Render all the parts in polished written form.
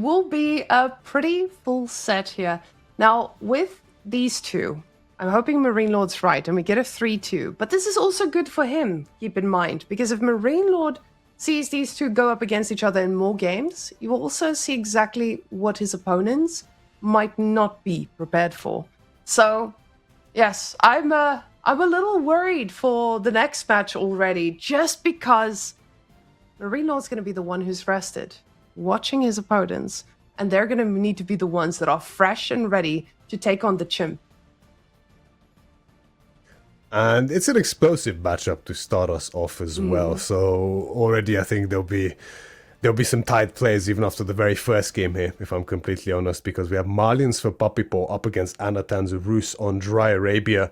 will be a pretty full set here. Now, with these two, I'm hoping Marine Lord's right, and we get a 3-2. But this is also good for him, keep in mind, because if Marine Lord sees these two go up against each other in more games, you will also see exactly what his opponents might not be prepared for. So, yes, I'm a little worried for the next match already, just because Marine Lord's going to be the one who's rested, watching his opponents, and they're going to need to be the ones that are fresh and ready to take on the chimp. And it's an explosive matchup to start us off as well. So already I think there'll be some tight plays even after the very first game here, if I'm completely honest, because we have Malians for Puppypaw up against Anotand's Rus on Dry Arabia.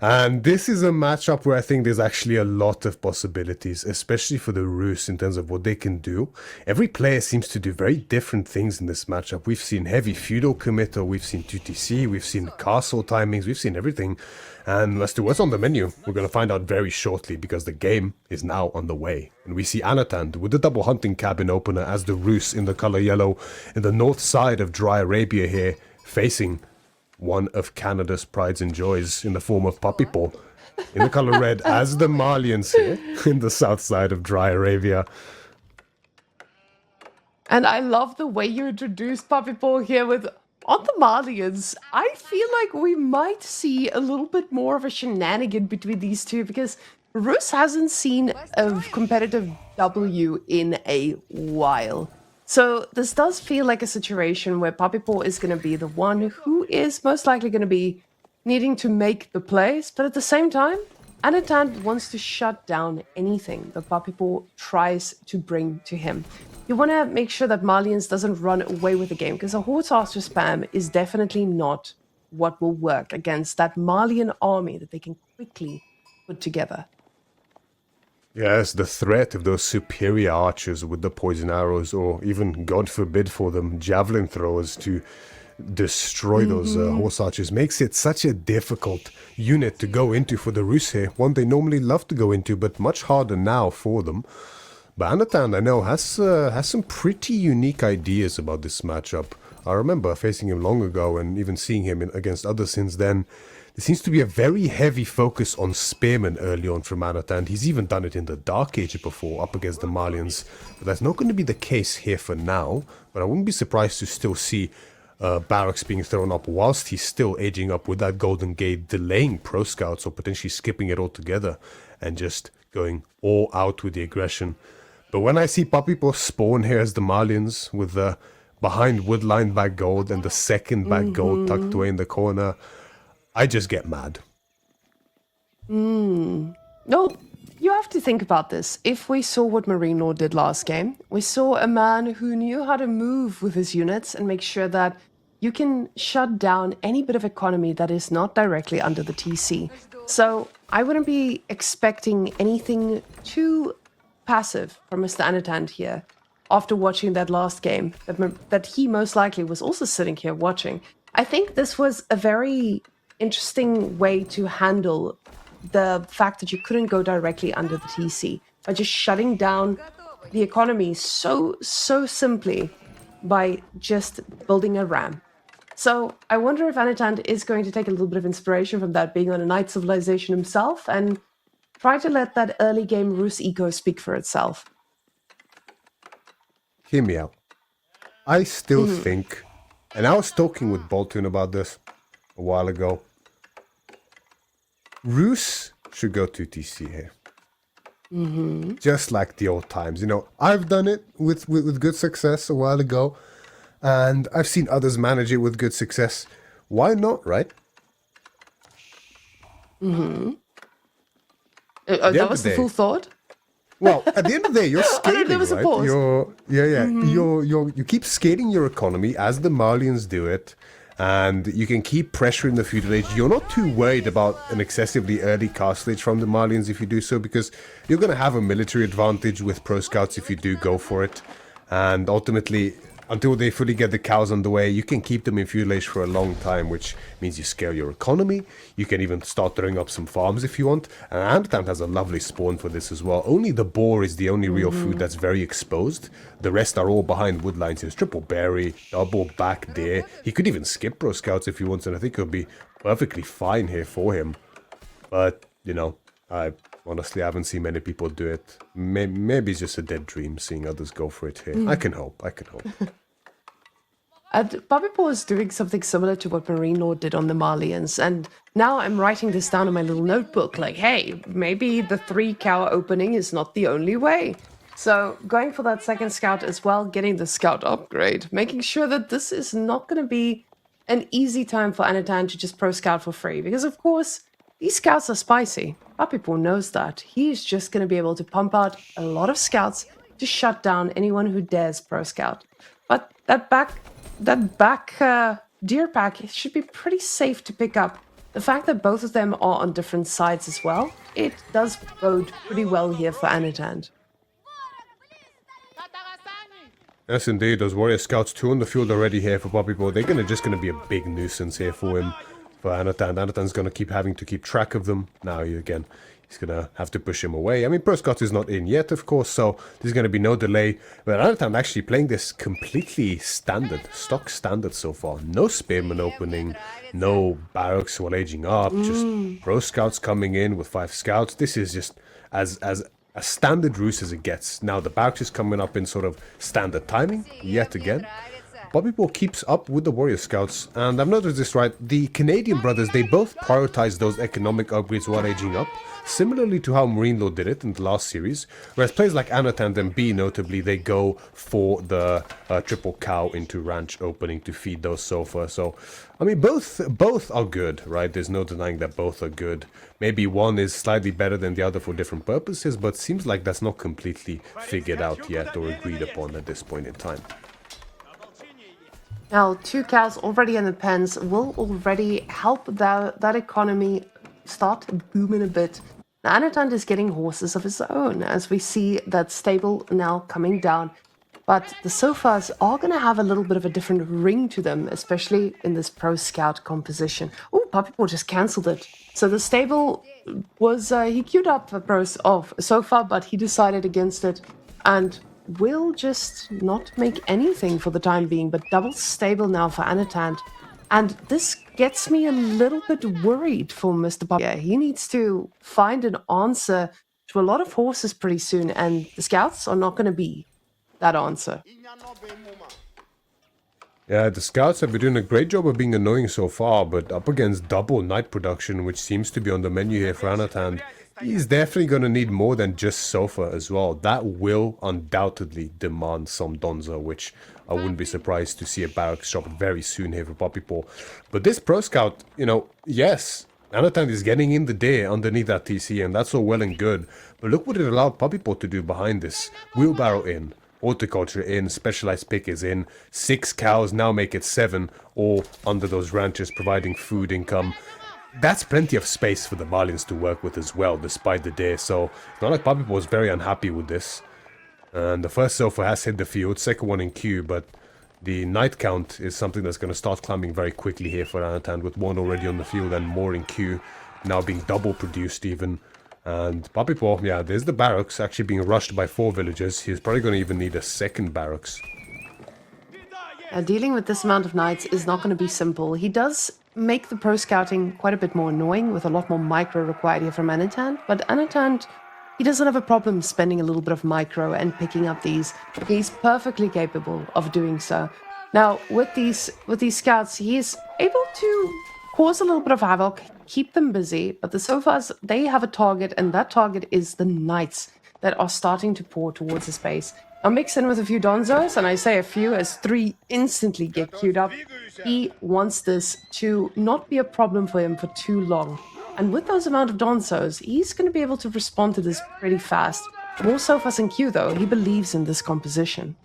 And this is a matchup where I think there's actually a lot of possibilities, especially for the Rus in terms of what they can do. Every player seems to do very different things in this matchup. We've seen heavy Feudal committal, we've seen 2TC, we've seen castle timings, we've seen everything. And as to what's on the menu, we're going to find out very shortly, because the game is now on the way. And we see Anotand with the double hunting cabin opener as the Rus in the color yellow in the north side of Dry Arabia here, facing one of Canada's prides and joys in the form of Puppypaw in the color red as the Malians here in the south side of Dry Arabia. And I love the way you introduced Puppypaw here with on the Malians. I feel like we might see a little bit more of a shenanigan between these two, because Rus hasn't seen a competitive W in a while. So this does feel like a situation where Puppypaw is going to be the one who is most likely going to be needing to make the plays, but at the same time, Anotand wants to shut down anything that Puppypaw tries to bring to him. You want to make sure that Malians doesn't run away with the game, because a Horse-Archer spam is definitely not what will work against that Malian army that they can quickly put together. Yes, the threat of those superior archers with the poison arrows, or even, God forbid for them, javelin throwers to destroy those horse archers, makes it such a difficult unit to go into for the Rus here. One they normally love to go into, but much harder now for them. But Anotand, I know, has some pretty unique ideas about this matchup. I remember facing him long ago, and even seeing him against others since then. There seems to be a very heavy focus on spearmen early on from Anotand. He's even done it in the Dark Age before, up against the Malians. But that's not going to be the case here for now. But I wouldn't be surprised to still see barracks being thrown up whilst he's still aging up with that Golden Gate, delaying pro scouts or potentially skipping it altogether and just going all out with the aggression. But when I see Puppypaw spawn here as the Malians with the behind woodline back gold and the second back gold tucked away in the corner, I just get mad. No, you have to think about this. If we saw what Marine Lord did last game, we saw a man who knew how to move with his units and make sure that you can shut down any bit of economy that is not directly under the TC. So I wouldn't be expecting anything too passive from Mr. Anotand here after watching that last game that he most likely was also sitting here watching. I think this was a very interesting way to handle the fact that you couldn't go directly under the TC by just shutting down the economy so simply by just building a ram. So I wonder if Anotand is going to take a little bit of inspiration from that, being on a Night Civilization himself, and try to let that early game Rus eco speak for itself. Hear me out. I still think, and I was talking with Bolton about this a while ago, Rus should go to TC here. Just like the old times. You know, I've done it with good success a while ago, and I've seen others manage it with good success. Why not, right? That was the full thought? Well, at the end of the day, you're scaling, there was a right? pause. You keep scaling your economy as the Malians do it, and you can keep pressuring the feudal age. You're not too worried about an excessively early castle age from the Malians if you do so, because you're going to have a military advantage with pro scouts if you do go for it. And ultimately, until they fully get the cows underway, you can keep them in feudal age for a long time, which means you scale your economy. You can even start throwing up some farms if you want. And Anotand has a lovely spawn for this as well. Only the boar is the only real food that's very exposed. The rest are all behind wood lines. Here's triple berry, double back deer. He could even skip pro scouts if he wants, and I think it would be perfectly fine here for him. But, you know, I honestly haven't seen many people do it. Maybe it's just a dead dream seeing others go for it here. I can hope. And Puppypaw is doing something similar to what Marine Lord did on the Malians, and now I'm writing this down in my little notebook, like, hey, maybe the 3-cow opening is not the only way. So going for that second scout as well, getting the scout upgrade, making sure that this is not going to be an easy time for Anotand to just pro scout for free, because of course, these scouts are spicy. Puppypaw knows that. He's just going to be able to pump out a lot of scouts to shut down anyone who dares pro scout. But that back deer pack should be pretty safe to pick up. The fact that both of them are on different sides as well, it does bode pretty well here for Anotand. Yes, indeed. Those warrior scouts, 2 on the field already here for Puppypaw. They're just gonna be a big nuisance here for him, for Anotand. Anotand's gonna having to keep track of them. Now, again, he's gonna have to push him away. I mean, Pro Scott is not in yet, of course, so there's gonna be no delay. But Anotand actually playing this completely standard, stock standard so far. No spearman opening, no barracks while aging up, just Pro Scouts coming in with 5 scouts. This is just as a standard ruse as it gets. Now the barracks is coming up in sort of standard timing, yet again. Puppypaw keeps up with the warrior scouts, and I've noticed this, right, the Canadian brothers, they both prioritize those economic upgrades while aging up, similarly to how Marine Lord did it in the last series, whereas players like Anotand and B, notably, they go for the triple cow into ranch opening to feed those sofa. So, I mean, both are good, right? There's no denying that both are good. Maybe one is slightly better than the other for different purposes, but seems like that's not completely figured out yet or agreed upon at this point in time. Now, 2 cows already in the pens will already help that economy start booming a bit. Now, Anotand is getting horses of his own, as we see that stable now coming down. But the sofas are going to have a little bit of a different ring to them, especially in this pro scout composition. Oh, Puppypaw just cancelled it. So the stable was, he queued up a sofa, but he decided against it. And will just not make anything for the time being, but double stable now for Anotand. And this gets me a little bit worried for Mr. Puppy. Yeah, he needs to find an answer to a lot of horses pretty soon, and the scouts are not going to be that answer. Yeah, the scouts have been doing a great job of being annoying so far, but up against double night production, which seems to be on the menu here for Anotand, he's definitely going to need more than just sofa as well. That will undoubtedly demand some Donzo, which I wouldn't be surprised to see a barracks shop very soon here for Puppypaw. But this Pro Scout, you know, yes, Anotand is getting in the day underneath that TC, and that's all well and good. But look what it allowed Puppypaw to do behind this. Wheelbarrow in, horticulture in, specialized pick is in, 6 cows, now make it 7, all under those ranches providing food income. That's plenty of space for the Malians to work with as well, despite the day, so it's not like Puppypaw was very unhappy with this. And the first sofa has hit the field, second one in queue, but the night count is something that's going to start climbing very quickly here for Anotand, with 1 already on the field and more in queue, now being double produced even. And Puppypaw, yeah, there's the barracks actually being rushed by 4 villagers. He's probably going to even need a second barracks. Dealing with this amount of knights is not going to be simple. He does make the pro scouting quite a bit more annoying, with a lot more micro required here from Anotand, but Anotand, he doesn't have a problem spending a little bit of micro and picking up these. He's perfectly capable of doing so. Now, with these scouts, he is able to cause a little bit of havoc, keep them busy, but the sofas, they have a target, and that target is the knights that are starting to pour towards his base. I'll mix in with a few Donzos, and I say a few as 3 instantly get queued up. He wants this to not be a problem for him for too long. And with those amount of Donzos, he's going to be able to respond to this pretty fast. More sofas in queue, though. He believes in this composition.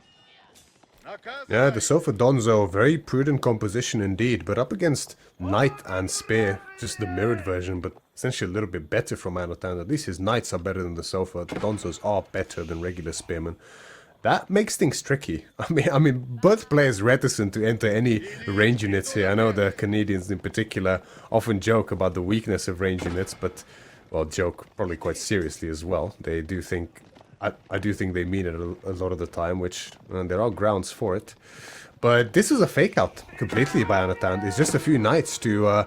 Yeah, the sofa Donzo, very prudent composition indeed, but up against Knight and Spear, just the mirrored version, but essentially a little bit better from Anotand. At least his Knights are better than the sofa. The Donzos are better than regular Spearmen. that makes things tricky. I mean, both players reticent to enter any range units here. I know the Canadians in particular often joke about the weakness of range units, but, well, joke probably quite seriously as well. They do think, I do think they mean it a lot of the time, which there are grounds for it. But this is a fake out completely by Anotand. It's just a few knights to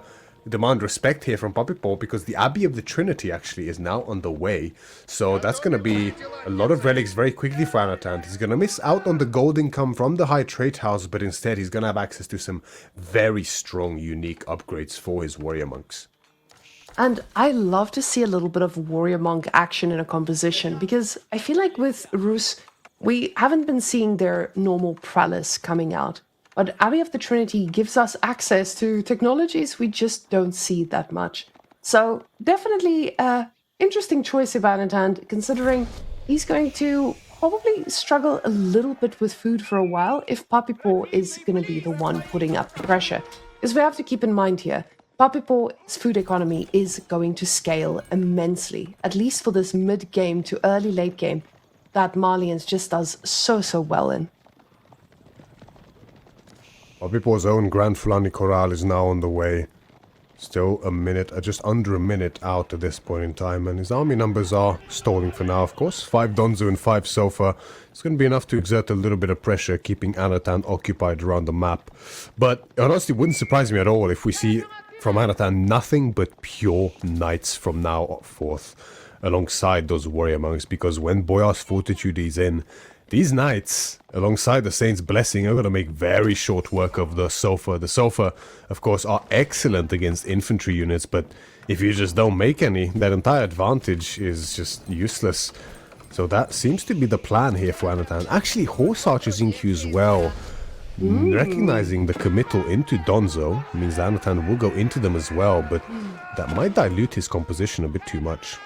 demand respect here from Puppypaw, because the Abbey of the Trinity actually is now on the way. So that's going to be a lot of relics very quickly for Anotand. He's going to miss out on the gold income from the High Trade House, but instead he's going to have access to some very strong, unique upgrades for his warrior monks. And I love to see a little bit of warrior monk action in a composition, because I feel like with Rus, we haven't been seeing their normal prowess coming out. But Abbey of the Trinity gives us access to technologies we just don't see that much. So definitely an interesting choice of Anotand, considering he's going to probably struggle a little bit with food for a while if Puppypaw is going to be the one putting up the pressure. Because we have to keep in mind here, Puppypaw's food economy is going to scale immensely, at least for this mid-game to early late game that Marlians just does so well in. Puppypaw's own Grand Fulani Corral is now on the way. Still a minute, just under a minute out at this point in time, and his army numbers are stalling for now, of course. 5 Donzo and 5 Sofa. It's going to be enough to exert a little bit of pressure, keeping Anotand occupied around the map. But it honestly wouldn't surprise me at all if we see from Anotand nothing but pure knights from now forth, alongside those warrior monks, because when Boyar's Fortitude is in, these knights, alongside the Saint's Blessing, are going to make very short work of the Sofa. The Sofa, of course, are excellent against infantry units, but if you just don't make any, that entire advantage is just useless. So that seems to be the plan here for Anotand. Actually, Horse Archers in queue as well. Recognizing the committal into Donzo means that Anotand will go into them as well, but that might dilute his composition a bit too much.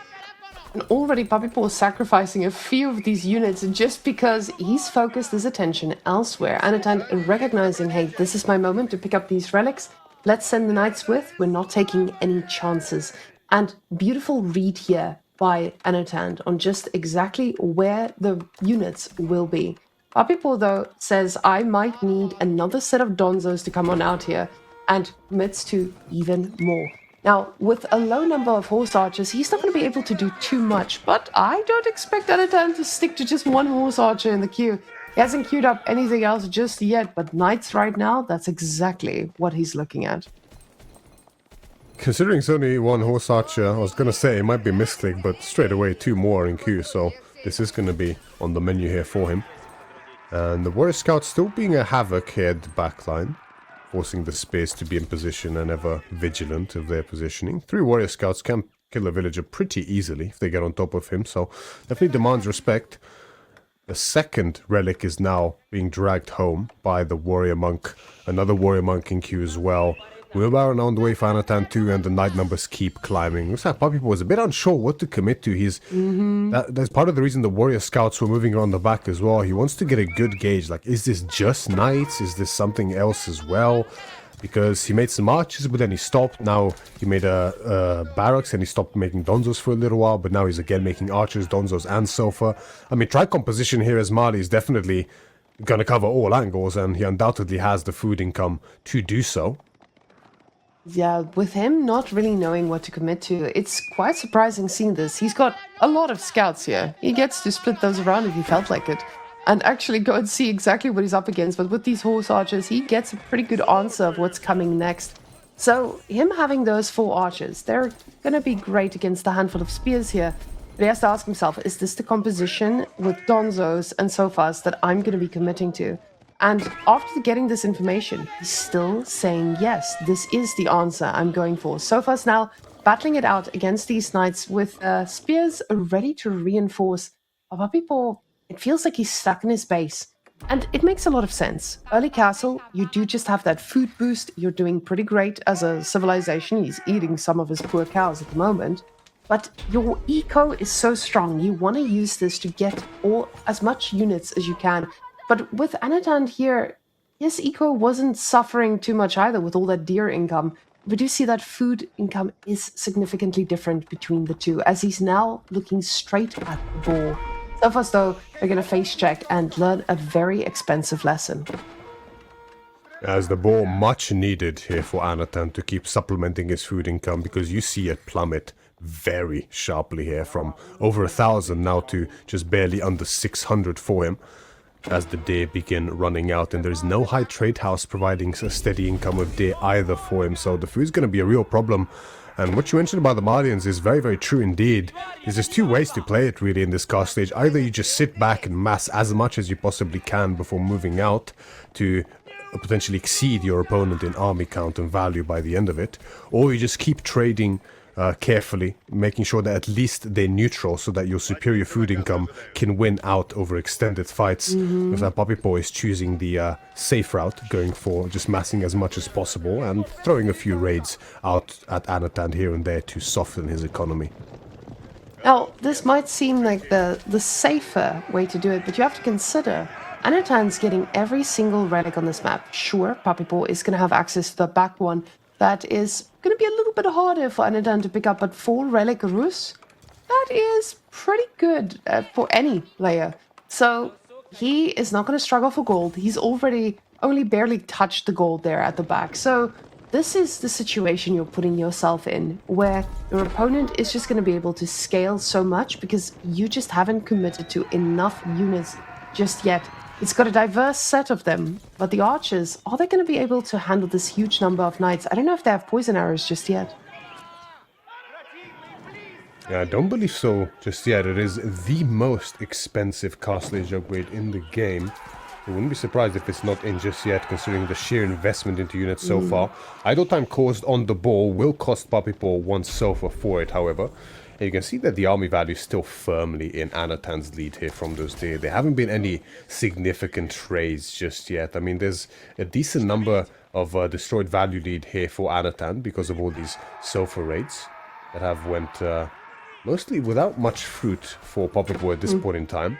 And already Puppypaw is sacrificing a few of these units just because he's focused his attention elsewhere. Anotand recognizing, hey, this is my moment to pick up these relics. Let's send the knights with. We're not taking any chances. And beautiful read here by Anotand on just exactly where the units will be. Puppypaw, though, says, I might need another set of Donzos to come on out here, and commits to even more. Now, with a low number of horse archers, he's not going to be able to do too much, but I don't expect Anotand to stick to just one horse archer in the queue. He hasn't queued up anything else just yet, but knights right now, that's exactly what he's looking at. Considering it's only one horse archer, I was going to say it might be misclick, but straight away 2 more in queue, so this is going to be on the menu here for him. And the warrior scout still being a havoc here at the backline, forcing the spears to be in position and ever vigilant of their positioning. 3 warrior scouts can kill a villager pretty easily if they get on top of him, so definitely demands respect. The second relic is now being dragged home by the warrior monk. Another warrior monk in queue as well. Wheelbarrow on the way for Anotand too, and the knight numbers keep climbing. Looks like Puppypaw was a bit unsure what to commit to. That's part of the reason the warrior scouts were moving around the back as well. He wants to get a good gauge, like, is this just knights? Is this something else as well? Because he made some archers, but then he stopped. Now he made a barracks and he stopped making donzos for a little while, but now he's again making archers, donzos, and sofa. I mean, tri-composition here as Mali is definitely going to cover all angles, and he undoubtedly has the food income to do so. Yeah, with him not really knowing what to commit to, it's quite surprising seeing this. He's got a lot of scouts here. He gets to split those around if he felt like it, and actually go and see exactly what he's up against. But with these horse archers, he gets a pretty good answer of what's coming next. So him having those 4 archers, they're going to be great against a handful of spears here. But he has to ask himself, is this the composition with donzos and sofas that I'm going to be committing to? And after getting this information, he's still saying, yes, this is the answer I'm going for. Sofas now battling it out against these knights with spears ready to reinforce. Puppypaw, it feels like he's stuck in his base. And it makes a lot of sense. Early castle, you do just have that food boost. You're doing pretty great as a civilization. He's eating some of his poor cows at the moment. But your eco is so strong. You want to use this to get as much units as you can. But with Anotand here, his eco wasn't suffering too much either with all that deer income. We do see that food income is significantly different between the two, as he's now looking straight at the ball. So far, though, they're going to face check and learn a very expensive lesson. As the boar, much needed here for Anotand to keep supplementing his food income, because you see it plummet very sharply here from over 1,000 now to just barely under 600 for him as the deer begin running out, and there's no high trade house providing a steady income of deer either for him, so the food's going to be a real problem. And what you mentioned about the Mardians is very, very true indeed. There's two ways to play it really in this cast stage. Either you just sit back and mass as much as you possibly can before moving out to potentially exceed your opponent in army count and value by the end of it, or you just keep trading carefully, making sure that at least they're neutral so that your superior food income can win out over extended fights. Because that Puppypaw is choosing the safe route, going for just massing as much as possible and throwing a few raids out at Anotand here and there to soften his economy. Now, this might seem like the safer way to do it, but you have to consider Anotand's getting every single relic on this map. Sure, Puppypaw is going to have access to the back one. That is going to be a little bit harder for Anotand to pick up, but 4 relic Rus, that is pretty good for any player. So he is not going to struggle for gold. He's already only barely touched the gold there at the back. So this is the situation you're putting yourself in, where your opponent is just going to be able to scale so much because you just haven't committed to enough units just yet. It's got a diverse set of them, but the archers, are they going to be able to handle this huge number of knights? I don't know if they have poison arrows just yet. Yeah, I don't believe so just yet. It is the most expensive castle age upgrade in the game. I wouldn't be surprised if it's not in just yet, considering the sheer investment into units so far. Idle time caused on the ball will cost Puppypaw 1 Sofa for it, however. And you can see that the army value is still firmly in Anotand's lead here from those days. There haven't been any significant trades just yet. I mean, there's a decent number of destroyed value lead here for Anotand because of all these Sofa raids that have went mostly without much fruit for Puppypaw at this point in time.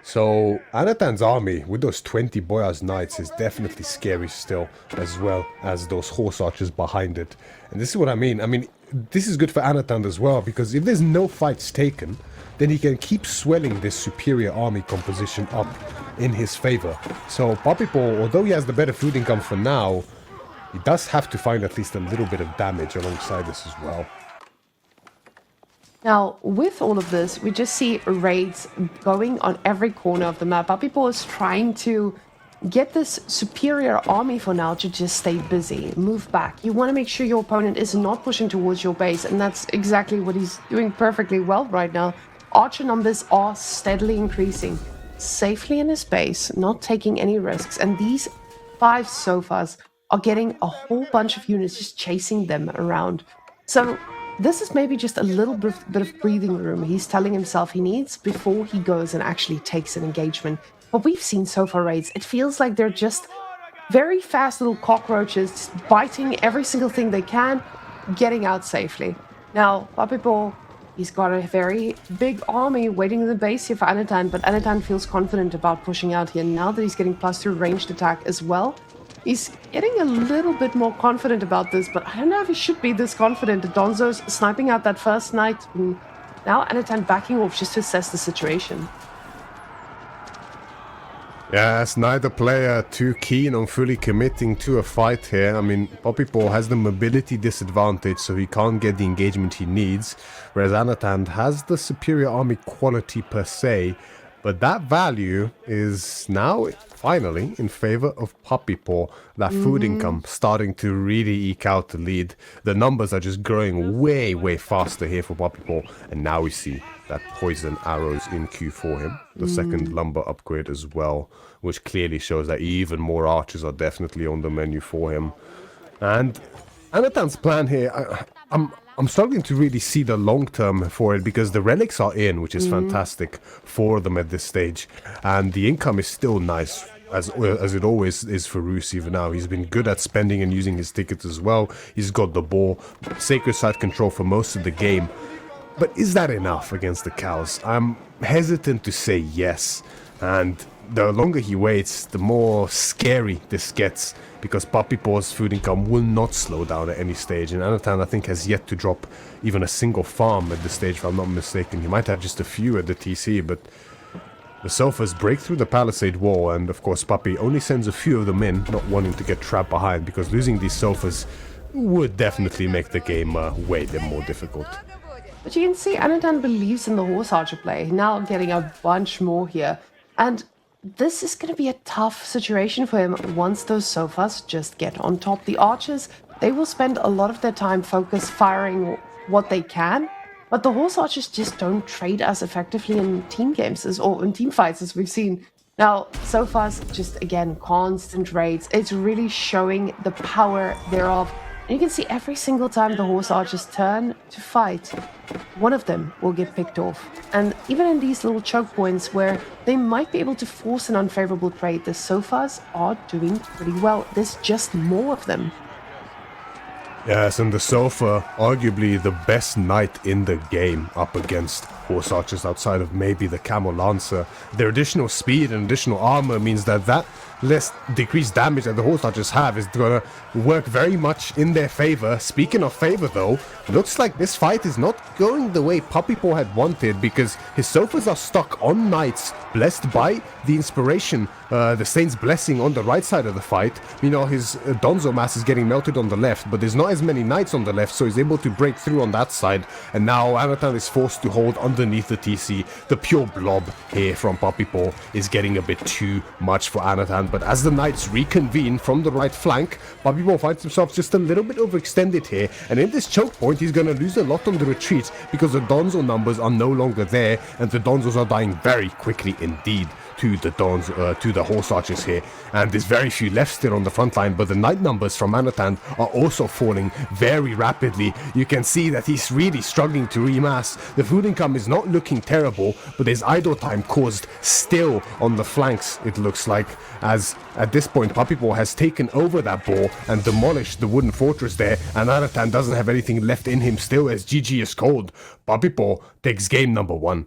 So Anotand's army with those 20 Boyars Knights is definitely scary still, as well as those horse archers behind it. And this is what I mean. This is good for Anotand as well, because if there's no fights taken, then he can keep swelling this superior army composition up in his favor. So Puppypaw, although he has the better food income for now, he does have to find at least a little bit of damage alongside this as well. Now, with all of this, we just see raids going on every corner of the map. Puppypaw is trying to get this superior army for now to just stay busy, move back. You want to make sure your opponent is not pushing towards your base, and that's exactly what he's doing perfectly well right now. Archer numbers are steadily increasing, safely in his base, not taking any risks, and these 5 Sofas are getting a whole bunch of units just chasing them around. So this is maybe just a little bit of breathing room he's telling himself he needs before he goes and actually takes an engagement. What we've seen so far raids, it feels like they're just very fast little cockroaches just biting every single thing they can, getting out safely. Now, Puppypaw, he's got a very big army waiting in the base here for Anotand, but Anotand feels confident about pushing out here now that he's getting +2 ranged attack as well. He's getting a little bit more confident about this, but I don't know if he should be this confident. Donzo's sniping out that first knight, and now Anotand backing off just to assess the situation. Yes, neither player too keen on fully committing to a fight here. Puppypaw has the mobility disadvantage, so he can't get the engagement he needs, whereas Anotand has the superior army quality per se. But that value is now finally in favor of Puppypaw. That food income starting to really eke out the lead. The numbers are just growing way, way faster here for Puppypaw. And now we see that poison arrows in queue for him. The second lumber upgrade as well, which clearly shows that even more archers are definitely on the menu for him. And Anotand's plan here, I'm struggling to really see the long term for it, because the relics are in, which is fantastic for them at this stage, and the income is still nice, as it always is for Roos even now. He's been good at spending and using his tickets as well. He's got the ball, sacred site control for most of the game. But is that enough against the cows? I'm hesitant to say yes, and the longer he waits, the more scary this gets, because Puppypaw's food income will not slow down at any stage, and Anotand, I think, has yet to drop even a single farm at this stage, if I'm not mistaken. He might have just a few at the TC, but The sofas break through the palisade wall, and of course Puppy only sends a few of them in, not wanting to get trapped behind, because losing these sofas would definitely make the game way more difficult. But you can see Anotand believes in the horse archer play, now getting a bunch more here. And this is going to be a tough situation for him once those sofas just get on top. The archers, they will spend a lot of their time focused firing what they can, but the horse archers just don't trade as effectively in team games or in team fights as we've seen. Now, sofas, just again, constant raids. It's really showing the power thereof. And you can see every single time the horse archers turn to fight, one of them will get picked off. And even in these little choke points where they might be able to force an unfavorable trade, the sofas are doing pretty well. There's just more of them. Yes, and the sofa, arguably the best knight in the game up against horse archers outside of maybe the camel lancer. Their additional speed and additional armor means that less decreased damage that the horse archers have is gonna work very much in their favor. Speaking of favor though, looks like this fight is not going the way Puppypaw had wanted, because his sofas are stuck on knights blessed by the inspiration, the Saint's blessing on the right side of the fight. You know, his Donzo mass is getting melted on the left, but there's not as many knights on the left, so he's able to break through on that side. And now Anotand is forced to hold underneath the TC. The pure blob here from Puppypaw is getting a bit too much for Anotand, but as the knights reconvene from the right flank, Puppypaw finds himself just a little bit overextended here, and in this choke point he's going to lose a lot on the retreat because the Donzo numbers are no longer there, and the Donzos are dying very quickly indeed to the horse archers here, and there's very few left still on the front line, but the knight numbers from Anotand are also falling very rapidly. You can see that he's really struggling to remass. The food income is not looking terrible, but there's idle time caused still on the flanks, it looks like, as at this point Puppypaw has taken over that ball and demolished the wooden fortress there, and Anotand doesn't have anything left in him still, as GG is cold. Puppypaw takes game number 1.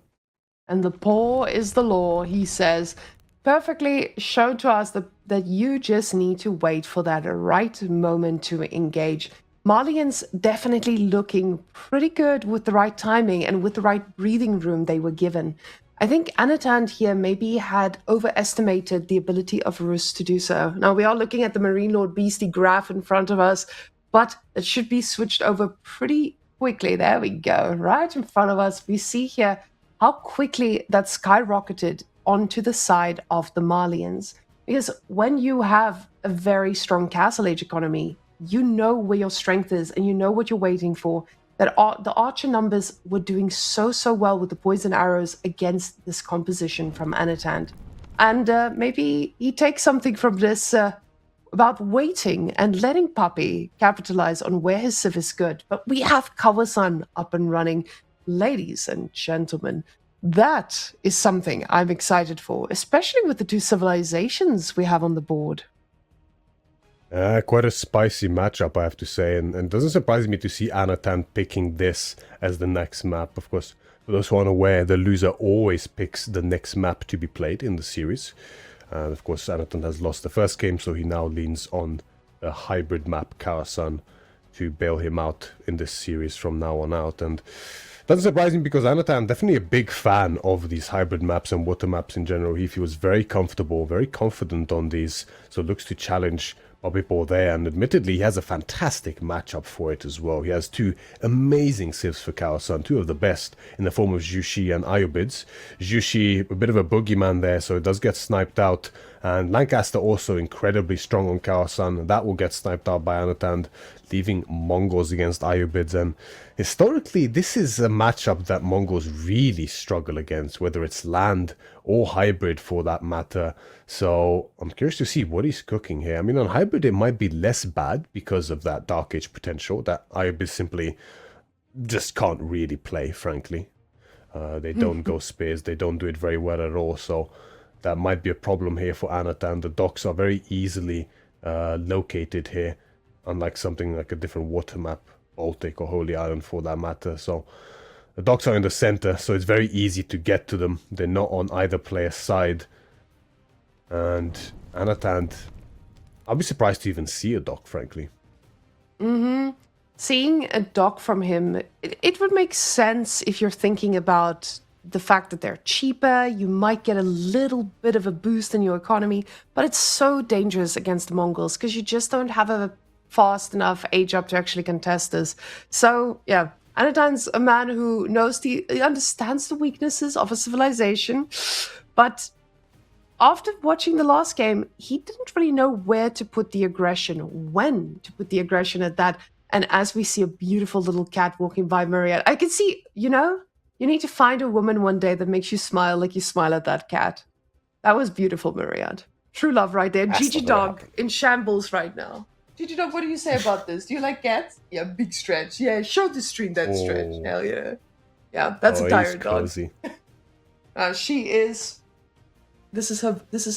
And the paw is the law, he says, perfectly shown to us that you just need to wait for that right moment to engage. Malians definitely looking pretty good with the right timing and with the right breathing room they were given. I think Anotand here maybe had overestimated the ability of Rus to do so. Now, we are looking at the Marine Lord Beastie graph in front of us, but it should be switched over pretty quickly. There we go, right in front of us. We see here how quickly that skyrocketed onto the side of the Malians. Because when you have a very strong Castle Age economy, you know where your strength is and you know what you're waiting for. That the archer numbers were doing so well with the poison arrows against this composition from Anotand. And maybe he takes something from this about waiting and letting Puppy capitalize on where his civ is good. But we have Kawasan up and running. Ladies and gentlemen, that is something I'm excited for, especially with the two civilizations we have on the board. Quite a spicy matchup, I have to say, and it doesn't surprise me to see Anotand picking this as the next map. Of course, for those who aren't aware, the loser always picks the next map to be played in the series. And of course, Anotand has lost the first game, so he now leans on a hybrid map, Kawasan, to bail him out in this series from now on out. And doesn't surprise me, because Anotand definitely a big fan of these hybrid maps and water maps in general. He feels very comfortable, very confident on these, so looks to challenge Puppypaw there, and admittedly he has a fantastic matchup for it as well. He has two amazing civs for Kawasan, two of the best, in the form of Jushi and Iobids. Jushi, a bit of a boogeyman there, so it does get sniped out, and Lancaster also incredibly strong on Kawasan. That will get sniped out by Anotand, leaving Mongols against Iobids. And historically, this is a matchup that Mongols really struggle against, whether it's land or hybrid for that matter. So I'm curious to see what he's cooking here. I mean, on hybrid it might be less bad because of that Dark Age potential that Iobids simply just can't really play, frankly. They don't go spears, they don't do it very well at all, so that might be a problem here for Anotand. The docks are very easily located here, unlike something like a different water map, Baltic or Holy Island for that matter. So the docks are in the center, so it's very easy to get to them. They're not on either player's side. And Anotand, I'll be surprised to even see a dock, frankly. Seeing a dock from him, it would make sense if you're thinking about the fact that they're cheaper, you might get a little bit of a boost in your economy, but it's so dangerous against the Mongols because you just don't have a fast enough age up to actually contest this. So, yeah, Anotand's a man who he understands the weaknesses of a civilization, but after watching the last game, he didn't really know where to put the aggression, when to put the aggression at that. And as we see a beautiful little cat walking by Myriad, I can see, you need to find a woman one day that makes you smile like you smile at that cat. That was beautiful, Myriad. True love right there. That's Gigi not Dog gonna in shambles right now. Gigi Dog, what do you say about this? Do you like cats? Yeah, big stretch. Yeah, show the stream that stretch. Hell yeah. Yeah, that's a tired dog. Cozy. She is... This is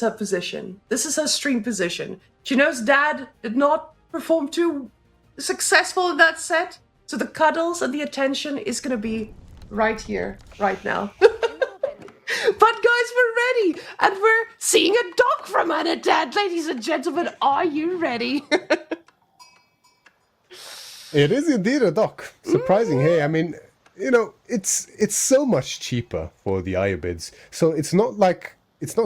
her position. This is her stream position. She knows Dad did not perform too successful in that set, so the cuddles and the attention is gonna be right here, right now. But guys, we're ready, and we're seeing a doc from Anotand. Ladies and gentlemen, are you ready? It is indeed a dock. Surprising. Hey, I mean, it's so much cheaper for the Iobids, so it's not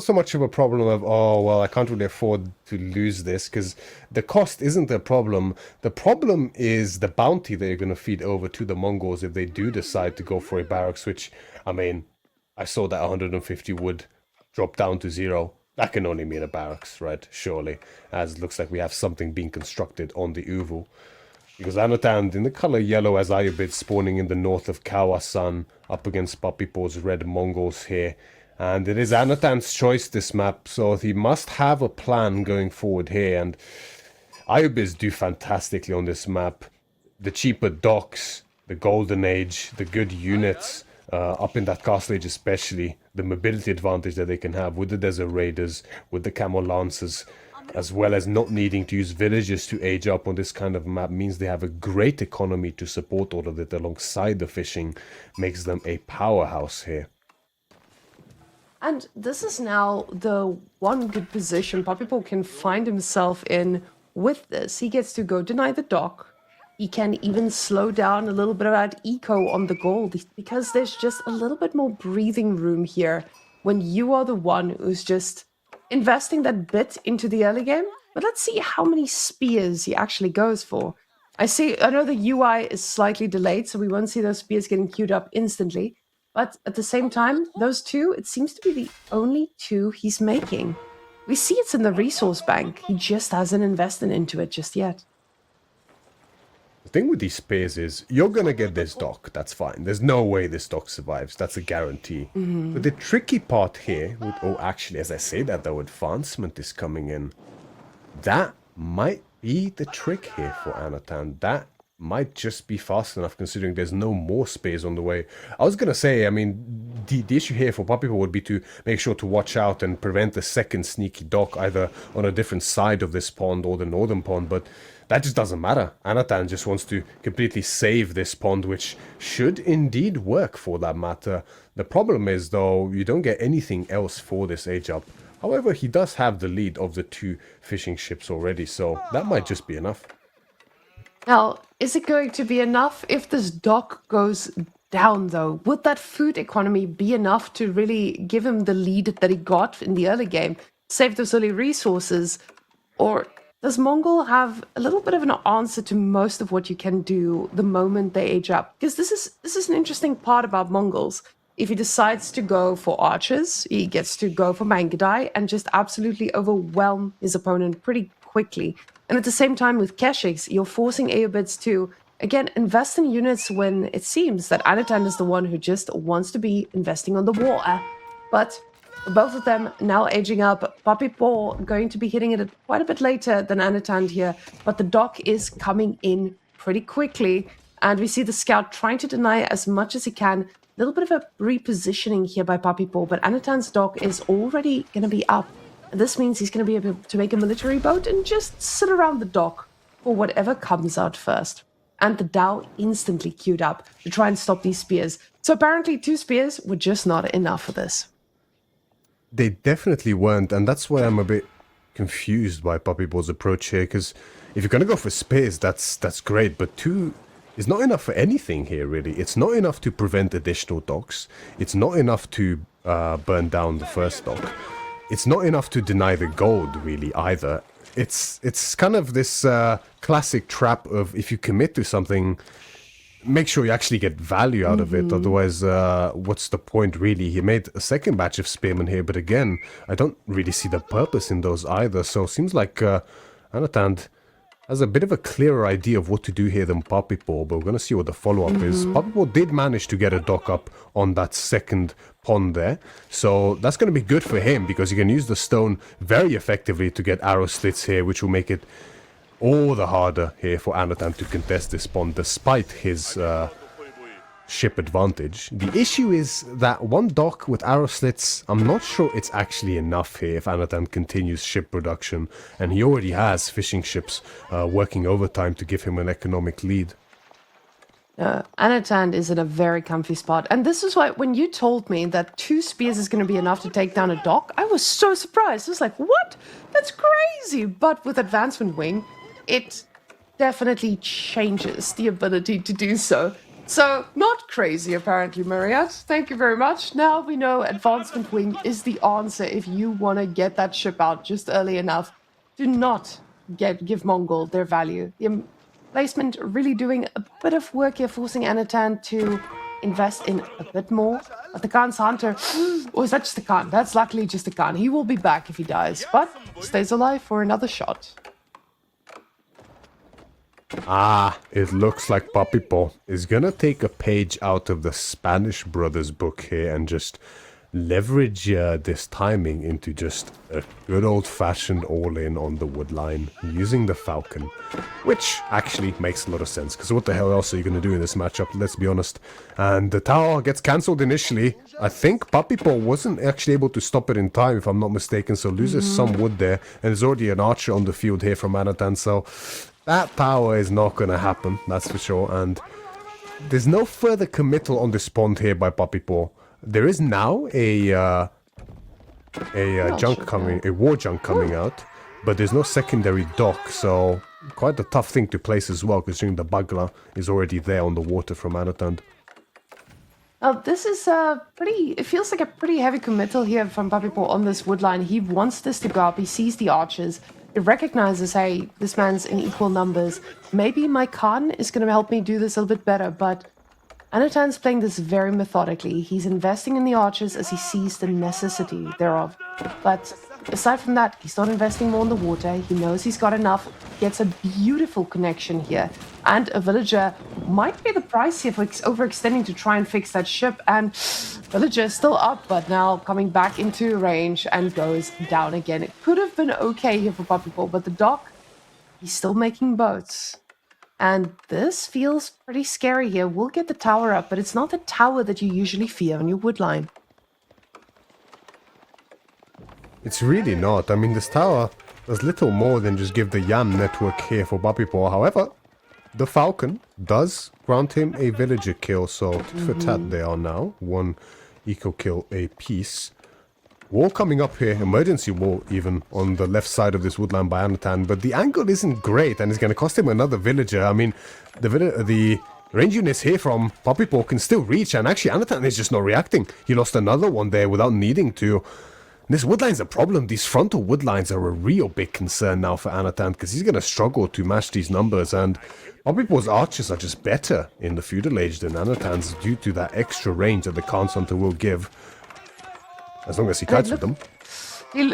so much of a problem of, oh, well, I can't really afford to lose this, because the cost isn't the problem. The problem is the bounty that you're going to feed over to the Mongols if they do decide to go for a barracks, which, I mean, I saw that 150 would drop down to 0. That can only mean a barracks, right? Surely, as it looks like we have something being constructed on the Uvu. Because Anotand, in the color yellow, as Iobids spawning in the north of Kawasan, up against Puppypaw's red Mongols here. And it is Anotand's choice, this map, so he must have a plan going forward here. And Iobids do fantastically on this map. The cheaper docks, the golden age, the good units, up in that castle age especially, the mobility advantage that they can have with the Desert Raiders, with the Camel Lancers, as well as not needing to use villagers to age up on this kind of map, means they have a great economy to support all of it alongside the fishing, makes them a powerhouse here. And this is now the one good position Puppypaw can find himself in with this. He gets to go deny the dock. He can even slow down a little bit of that eco on the gold because there's just a little bit more breathing room here when you are the one who's just investing that bit into the early game. But let's see how many spears he actually goes for. I know the UI is slightly delayed, so we won't see those spears getting queued up instantly. But at the same time, those two, it seems to be the only two he's making. We see it's in the resource bank. He just hasn't invested into it just yet. The thing with these spears is, you're gonna get this dock, that's fine. There's no way this dock survives, that's a guarantee. But the tricky part here, actually, as I say that, though, advancement is coming in. That might be the trick here for Anotand. That might just be fast enough considering there's no more spears on the way. I was gonna say, I mean, the issue here for Puppypaw would be to make sure to watch out and prevent a second sneaky dock either on a different side of this pond or the northern pond, but that just doesn't matter. Anotand just wants to completely save this pond, which should indeed work for that matter. The problem is, though, you don't get anything else for this age up. However, he does have the lead of the 2 fishing ships already, so that might just be enough. Now, is it going to be enough if this dock goes down, though? Would that food economy be enough to really give him the lead that he got in the early game, save those early resources? Or does Mongol have a little bit of an answer to most of what you can do the moment they age up? Because this is an interesting part about Mongols. If he decides to go for archers, he gets to go for Mangadai and just absolutely overwhelm his opponent pretty quickly. And at the same time with Keshiks, you're forcing Iobids to, again, invest in units when it seems that Anotand is the one who just wants to be investing on the water. But both of them now aging up. Puppypaw going to be hitting it quite a bit later than Anotand here, but the dock is coming in pretty quickly. And we see the scout trying to deny as much as he can. A little bit of a repositioning here by Puppypaw, but Anotand's dock is already going to be up. This means he's going to be able to make a military boat and just sit around the dock for whatever comes out first. And the Dao instantly queued up to try and stop these spears. So apparently 2 spears were just not enough for this. They definitely weren't, and that's why I'm a bit confused by Puppypaw's approach here, because if you're going to go for spears, that's great, but 2 is not enough for anything here, really. It's not enough to prevent additional docks. It's not enough to burn down the first dock. It's not enough to deny the gold, really, either. It's kind of this classic trap of if you commit to something, make sure you actually get value out of it. Otherwise, what's the point, really? He made a second batch of spearmen here, but again, I don't really see the purpose in those either. So it seems like Anotand has a bit of a clearer idea of what to do here than Puppypaw, but we're going to see what the follow-up is. Puppypaw did manage to get a dock up on that second pond there, so that's going to be good for him because he can use the stone very effectively to get arrow slits here, which will make it all the harder here for Anotand to contest this pond despite his ship advantage. The issue is that one dock with arrow slits, I'm not sure it's actually enough here if Anotand continues ship production, and he already has fishing ships working overtime to give him an economic lead. Anotand is in a very comfy spot, and this is why when you told me that 2 spears is going to be enough to take down a dock, I was so surprised. I was like, what? That's crazy! But with Advancement Wing, it definitely changes the ability to do so. So, not crazy apparently, Mariette. Thank you very much. Now we know Advancement Wing is the answer if you want to get that ship out just early enough. Do not give Mongol their value. The placement really doing a bit of work here, forcing Anotand to invest in a bit more. But the Khan's Hunter, or is that just the Khan? That's luckily just the Khan. He will be back if he dies, but stays alive for another shot. Ah, it looks like Puppypaw is gonna take a page out of the Spanish Brothers book here and just leverage this timing into just a good old-fashioned all-in on the wood line using the Falcon, which actually makes a lot of sense, because what the hell else are you going to do in this matchup, let's be honest. And the tower gets cancelled initially. I think Puppypaw wasn't actually able to stop it in time, if I'm not mistaken, so loses some wood there, and there's already an archer on the field here from Anotand, so that power is not going to happen, that's for sure. And there's no further committal on this pond here by Puppypaw. There is now a war junk coming out, but there's no secondary dock, so quite a tough thing to place as well, considering the Bagla is already there on the water from Anotand. Oh, this is it feels like a pretty heavy committal here from Puppypaw on this wood line. He wants this to go up, he sees the archers, it recognizes, hey, this man's in equal numbers. Maybe my Khan is going to help me do this a little bit better, but Anotand's playing this very methodically. He's investing in the archers as he sees the necessity thereof. But aside from that, he's not investing more in the water. He knows he's got enough. Gets a beautiful connection here. And a villager might pay the price here for overextending to try and fix that ship. And villager is still up, but now coming back into range and goes down again. It could have been okay here for Puppypaw, but the dock, he's still making boats. And this feels pretty scary here. We'll get the tower up, but it's not the tower that you usually fear on your wood line. It's really not. I mean, this tower does little more than just give the Yam network here for Puppypaw. However, the Falcon does grant him a villager kill, so tit for tat they are now. 1 eco kill apiece. Wall coming up here, emergency wall even, on the left side of this woodline by Anotand, but the angle isn't great and it's going to cost him another villager. I mean, the range units here from Puppypaw can still reach, and actually Anotand is just not reacting. He lost another one there without needing to. This woodline's a problem. These frontal woodlines are a real big concern now for Anotand, because he's going to struggle to match these numbers, and Puppypaw's archers are just better in the feudal age than Anotand's due to that extra range that the Khan's Hunter will give. As long as he kites with them.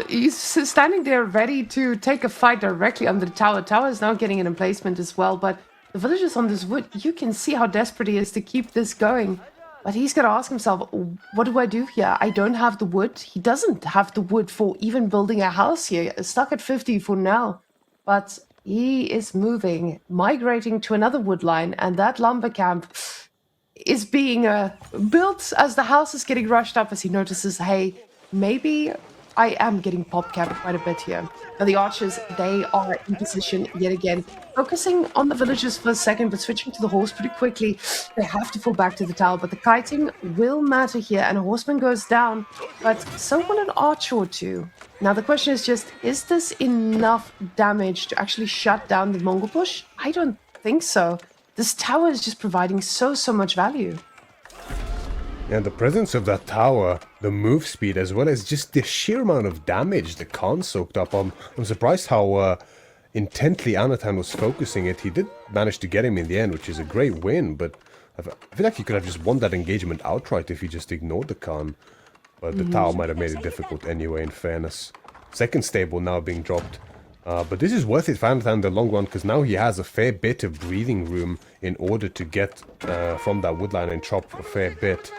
He's standing there ready to take a fight directly under the tower. The tower is now getting an emplacement as well, but the villagers on this wood, you can see how desperate he is to keep this going. But he's got to ask himself, what do I do here? I don't have the wood. He doesn't have the wood for even building a house here. Stuck at 50 for now. But he is moving, migrating to another wood line, and that lumber camp is being built as the house is getting rushed up, as he notices, hey, maybe I am getting pop-capped quite a bit here. Now the archers, they are in position yet again, focusing on the villagers for a second, but switching to the horse pretty quickly. They have to fall back to the tower, but the kiting will matter here, and a horseman goes down, but so will an archer or two. Now the question is just, is this enough damage to actually shut down the Mongol push? I don't think so. this tower is just providing so much value. And the presence of that tower, the move speed, as well as just the sheer amount of damage the Khan soaked up. I'm surprised how intently Anotand was focusing it. He did manage to get him in the end, which is a great win, but I feel like he could have just won that engagement outright if he just ignored the Khan. But the tower might have made it difficult anyway, in fairness. Second stable now being dropped. But this is worth it for Anotand in the long run, because now he has a fair bit of breathing room in order to get from that woodline and chop a fair bit.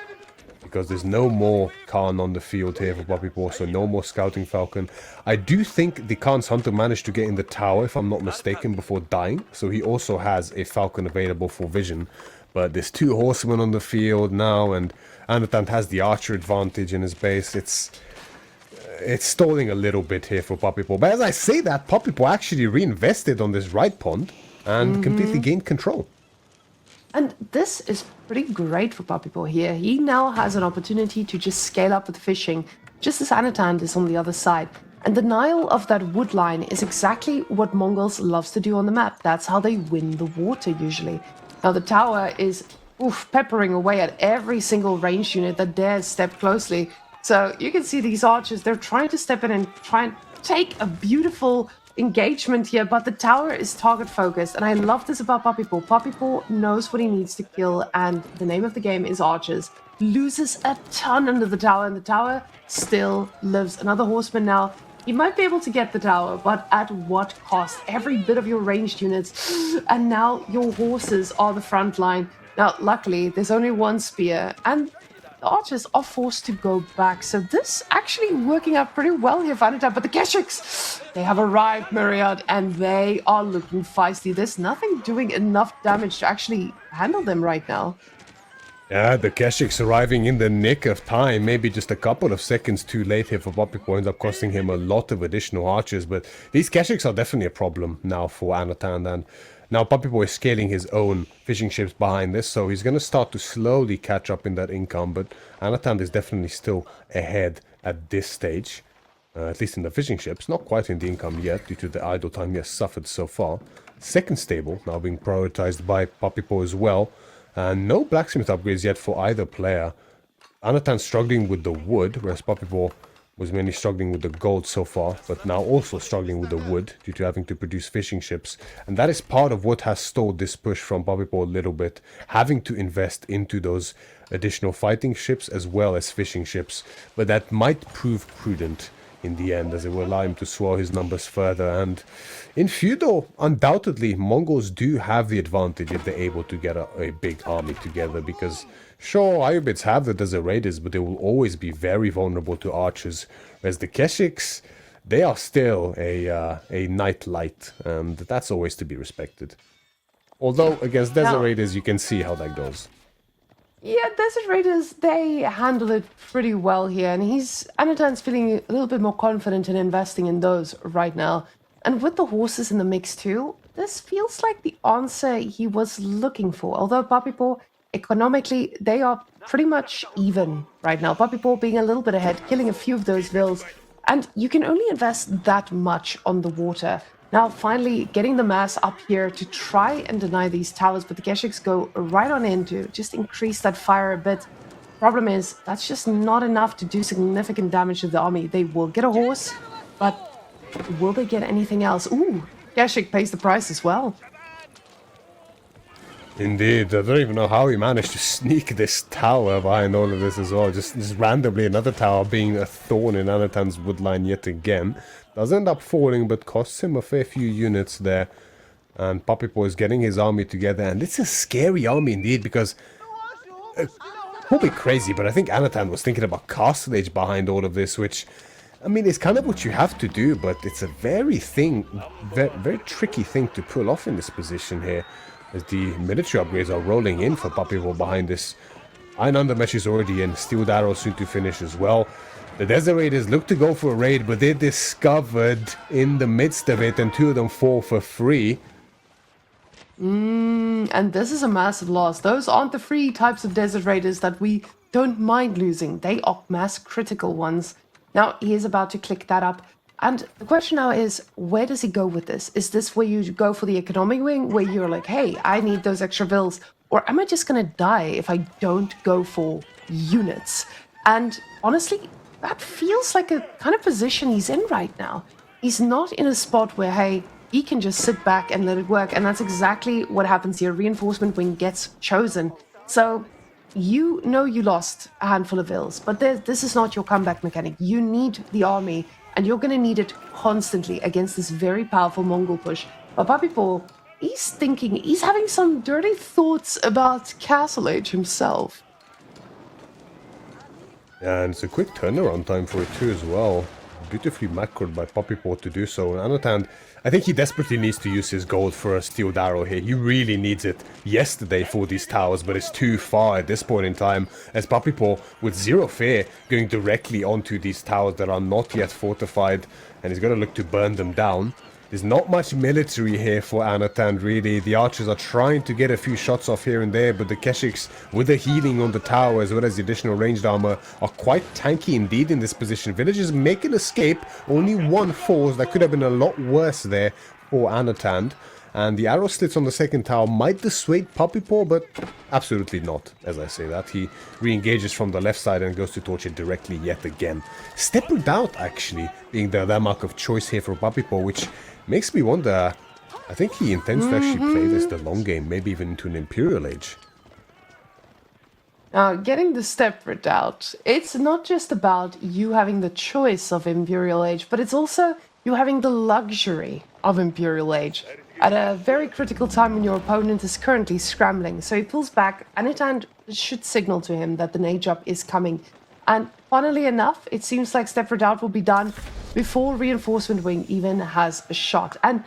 Because there's no more Khan on the field here for Puppypaw, so no more Scouting Falcon. I do think the Khan's Hunter managed to get in the tower, if I'm not mistaken, before dying. So he also has a Falcon available for vision. But there's 2 horsemen on the field now, and Anotand has the archer advantage in his base. It's stalling a little bit here for Puppypaw. But as I say that, Puppypaw actually reinvested on this right pond and completely gained control. And this is pretty great for Puppypaw here. He now has an opportunity to just scale up with fishing, just as Anotand is on the other side. And denial of that wood line is exactly what Mongols loves to do on the map. That's how they win the water usually. Now the tower is peppering away at every single ranged unit that dares step closely. So you can see these archers, they're trying to step in and try and take a beautiful engagement here, but the tower is target focused, and I love this about Puppypaw. Puppypaw knows what he needs to kill, and the name of the game is archers. Loses a ton under the tower, and the tower still lives. Another horseman now. You might be able to get the tower, but at what cost? Every bit of your ranged units, and now your horses are the front line. Now, luckily, there's only one spear, and the archers are forced to go back. So this actually working out pretty well here for Anotand. But the Keshiks, they have arrived, Myriad, and they are looking feisty. There's nothing doing enough damage to actually handle them right now. Yeah, the Keshiks arriving in the nick of time. Maybe just a couple of seconds too late here for Puppypaw. Ends up costing him a lot of additional archers. But these Keshiks are definitely a problem now for Anotand. And now Puppypaw is scaling his own fishing ships behind this, so he's going to start to slowly catch up in that income, but Anotand is definitely still ahead at this stage, at least in the fishing ships, not quite in the income yet due to the idle time he has suffered so far. Second stable now being prioritized by Puppypaw as well, and no blacksmith upgrades yet for either player. Anotand struggling with the wood, whereas Puppypaw was mainly struggling with the gold so far, but now also struggling with the wood due to having to produce fishing ships. And that is part of what has stalled this push from Puppypaw a little bit, having to invest into those additional fighting ships as well as fishing ships. But that might prove prudent in the end, as it will allow him to swell his numbers further. And in Feudal, undoubtedly, Mongols do have the advantage if they're able to get a big army together, because sure, Ayubids have the Desert Raiders, but they will always be very vulnerable to archers, whereas the Keshiks, they are still a knight light, and that's always to be respected. Although, against Desert Raiders, you can see how that goes. Yeah, Desert Raiders, they handle it pretty well here, and Anotand's feeling a little bit more confident in investing in those right now. And with the horses in the mix too, this feels like the answer he was looking for. Although Puppypaw, economically, they are pretty much even right now. Puppypaw being a little bit ahead, killing a few of those vills, and you can only invest that much on the water. Now, finally, getting the mass up here to try and deny these towers, but the Keshiks go right on in to just increase that fire a bit. Problem is, that's just not enough to do significant damage to the army. They will get a horse, but will they get anything else? Ooh, Keshik pays the price as well. Indeed, I don't even know how he managed to sneak this tower behind all of this as well. Just randomly another tower being a thorn in Anotand's woodline yet again. Does end up falling, but costs him a fair few units there. And Puppypaw is getting his army together, and it's a scary army indeed, because probably crazy, but I think Anotand was thinking about Castle Age behind all of this, which, I mean, it's kind of what you have to do, but it's a very tricky thing to pull off in this position here, as the military upgrades are rolling in for Puppypaw behind this. Iron Undermesh is already in, Steel Arrow soon to finish as well. The Desert Raiders look to go for a raid, but they're discovered in the midst of it, and two of them fall for free. And this is a massive loss. Those aren't the free types of Desert Raiders that we don't mind losing. They are mass critical ones. Now, he is about to click that up. And the question now is, where does he go with this? Is this where you go for the economic wing, where you're like, hey, I need those extra vills? Or am I just going to die if I don't go for units? And honestly, that feels like a kind of position he's in right now. He's not in a spot where, hey, he can just sit back and let it work. And that's exactly what happens here. Reinforcement wing gets chosen. So you know you lost a handful of vills, but this is not your comeback mechanic. You need the army, and you're going to need it constantly against this very powerful Mongol push. But Puppypaw, he's having some dirty thoughts about Castle Age himself. Yeah, and it's a quick turnaround time for it too as well. Beautifully macroed by Puppypaw to do so. And Anotand, I think he desperately needs to use his gold for a steeled arrow here. He really needs it yesterday for these towers, but it's too far at this point in time, as Puppypaw, with zero fear, going directly onto these towers that are not yet fortified, and he's going to look to burn them down. There's not much military here for Anotand, really. The archers are trying to get a few shots off here and there, but the Keshiks, with the healing on the tower as well as the additional ranged armor, are quite tanky indeed in this position. Villagers make an escape, only one falls. That could have been a lot worse there for Anotand. And the arrow slits on the second tower might dissuade Puppypaw, but absolutely not, as I say that. He re-engages from the left side and goes to torch it directly yet again. Stepping out, actually, being the landmark of choice here for Puppypaw, which makes me wonder, I think he intends to actually play this the long game, maybe even into an Imperial Age. Now, getting the step out, it's not just about you having the choice of Imperial Age, but it's also you having the luxury of Imperial Age at a very critical time when your opponent is currently scrambling. So he pulls back, and Anotand should signal to him that the age up is coming. And funnily enough, it seems like step out will be done before reinforcement wing even has a shot. And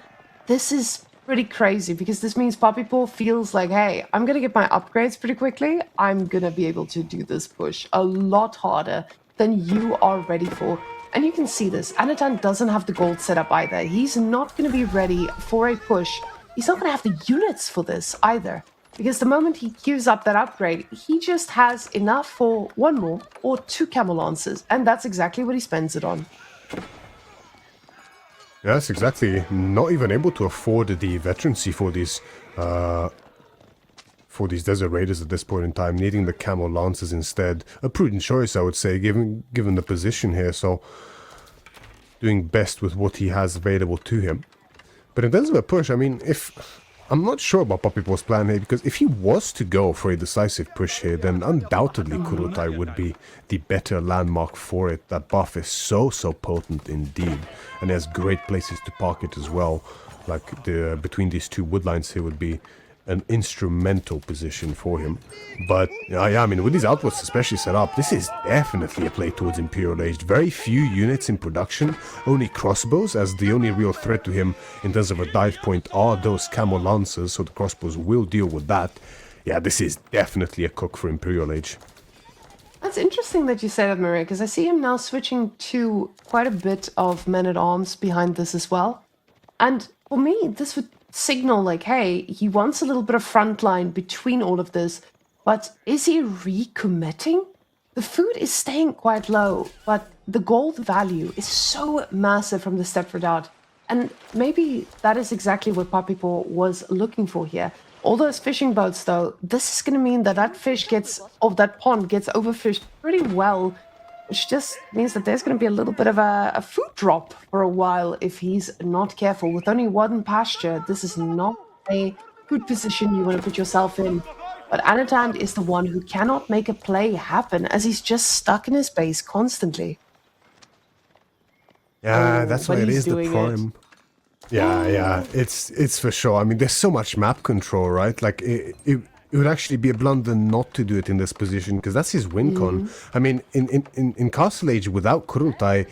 this is pretty crazy, because this means Puppypaw feels like, hey, I'm going to get my upgrades pretty quickly. I'm going to be able to do this push a lot harder than you are ready for. And you can see this. Anotand doesn't have the gold set up either. He's not going to be ready for a push. He's not going to have the units for this either. Because the moment he queues up that upgrade, he just has enough for one more or two camel lances. And that's exactly what he spends it on. Yes, exactly. Not even able to afford the veterancy for these desert raiders at this point in time, needing the camel lances instead. A prudent choice, I would say, given the position here. So doing best with what he has available to him. But in terms of a push, I mean, I'm not sure about Puppypaw's plan here, because if he was to go for a decisive push here, then undoubtedly Kurutai would be the better landmark for it. That buff is so potent indeed, and there's great places to park it as well. Like between these two woodlines here would be an instrumental position for him. But yeah, I mean, with these outposts especially set up, this is definitely a play towards Imperial Age. Very few units in production, only crossbows, as the only real threat to him in terms of a dive point are those camel lancers, so the crossbows will deal with that. Yeah, this is definitely a cook for Imperial Age. That's interesting that you say that, Maria, because I see him now switching to quite a bit of men-at-arms behind this as well. And for me, this would signal like, hey, he wants a little bit of front line between all of this, but is he recommitting? The food is staying quite low, but the gold value is so massive from the Stepford out. And maybe that is exactly what Puppypaw was looking for here. All those fishing boats, though, this is going to mean that that pond gets overfished pretty well, which just means that there's going to be a little bit of a food drop for a while if he's not careful. With only one pasture, this is not a good position you want to put yourself in. But Anotand is the one who cannot make a play happen, as he's just stuck in his base constantly. Yeah, that's why it is the prime. Yeah, it's for sure. I mean, there's so much map control, right? Like, it would actually be a blunder not to do it in this position, because that's his win con. I mean, in Castle Age without Kurultai,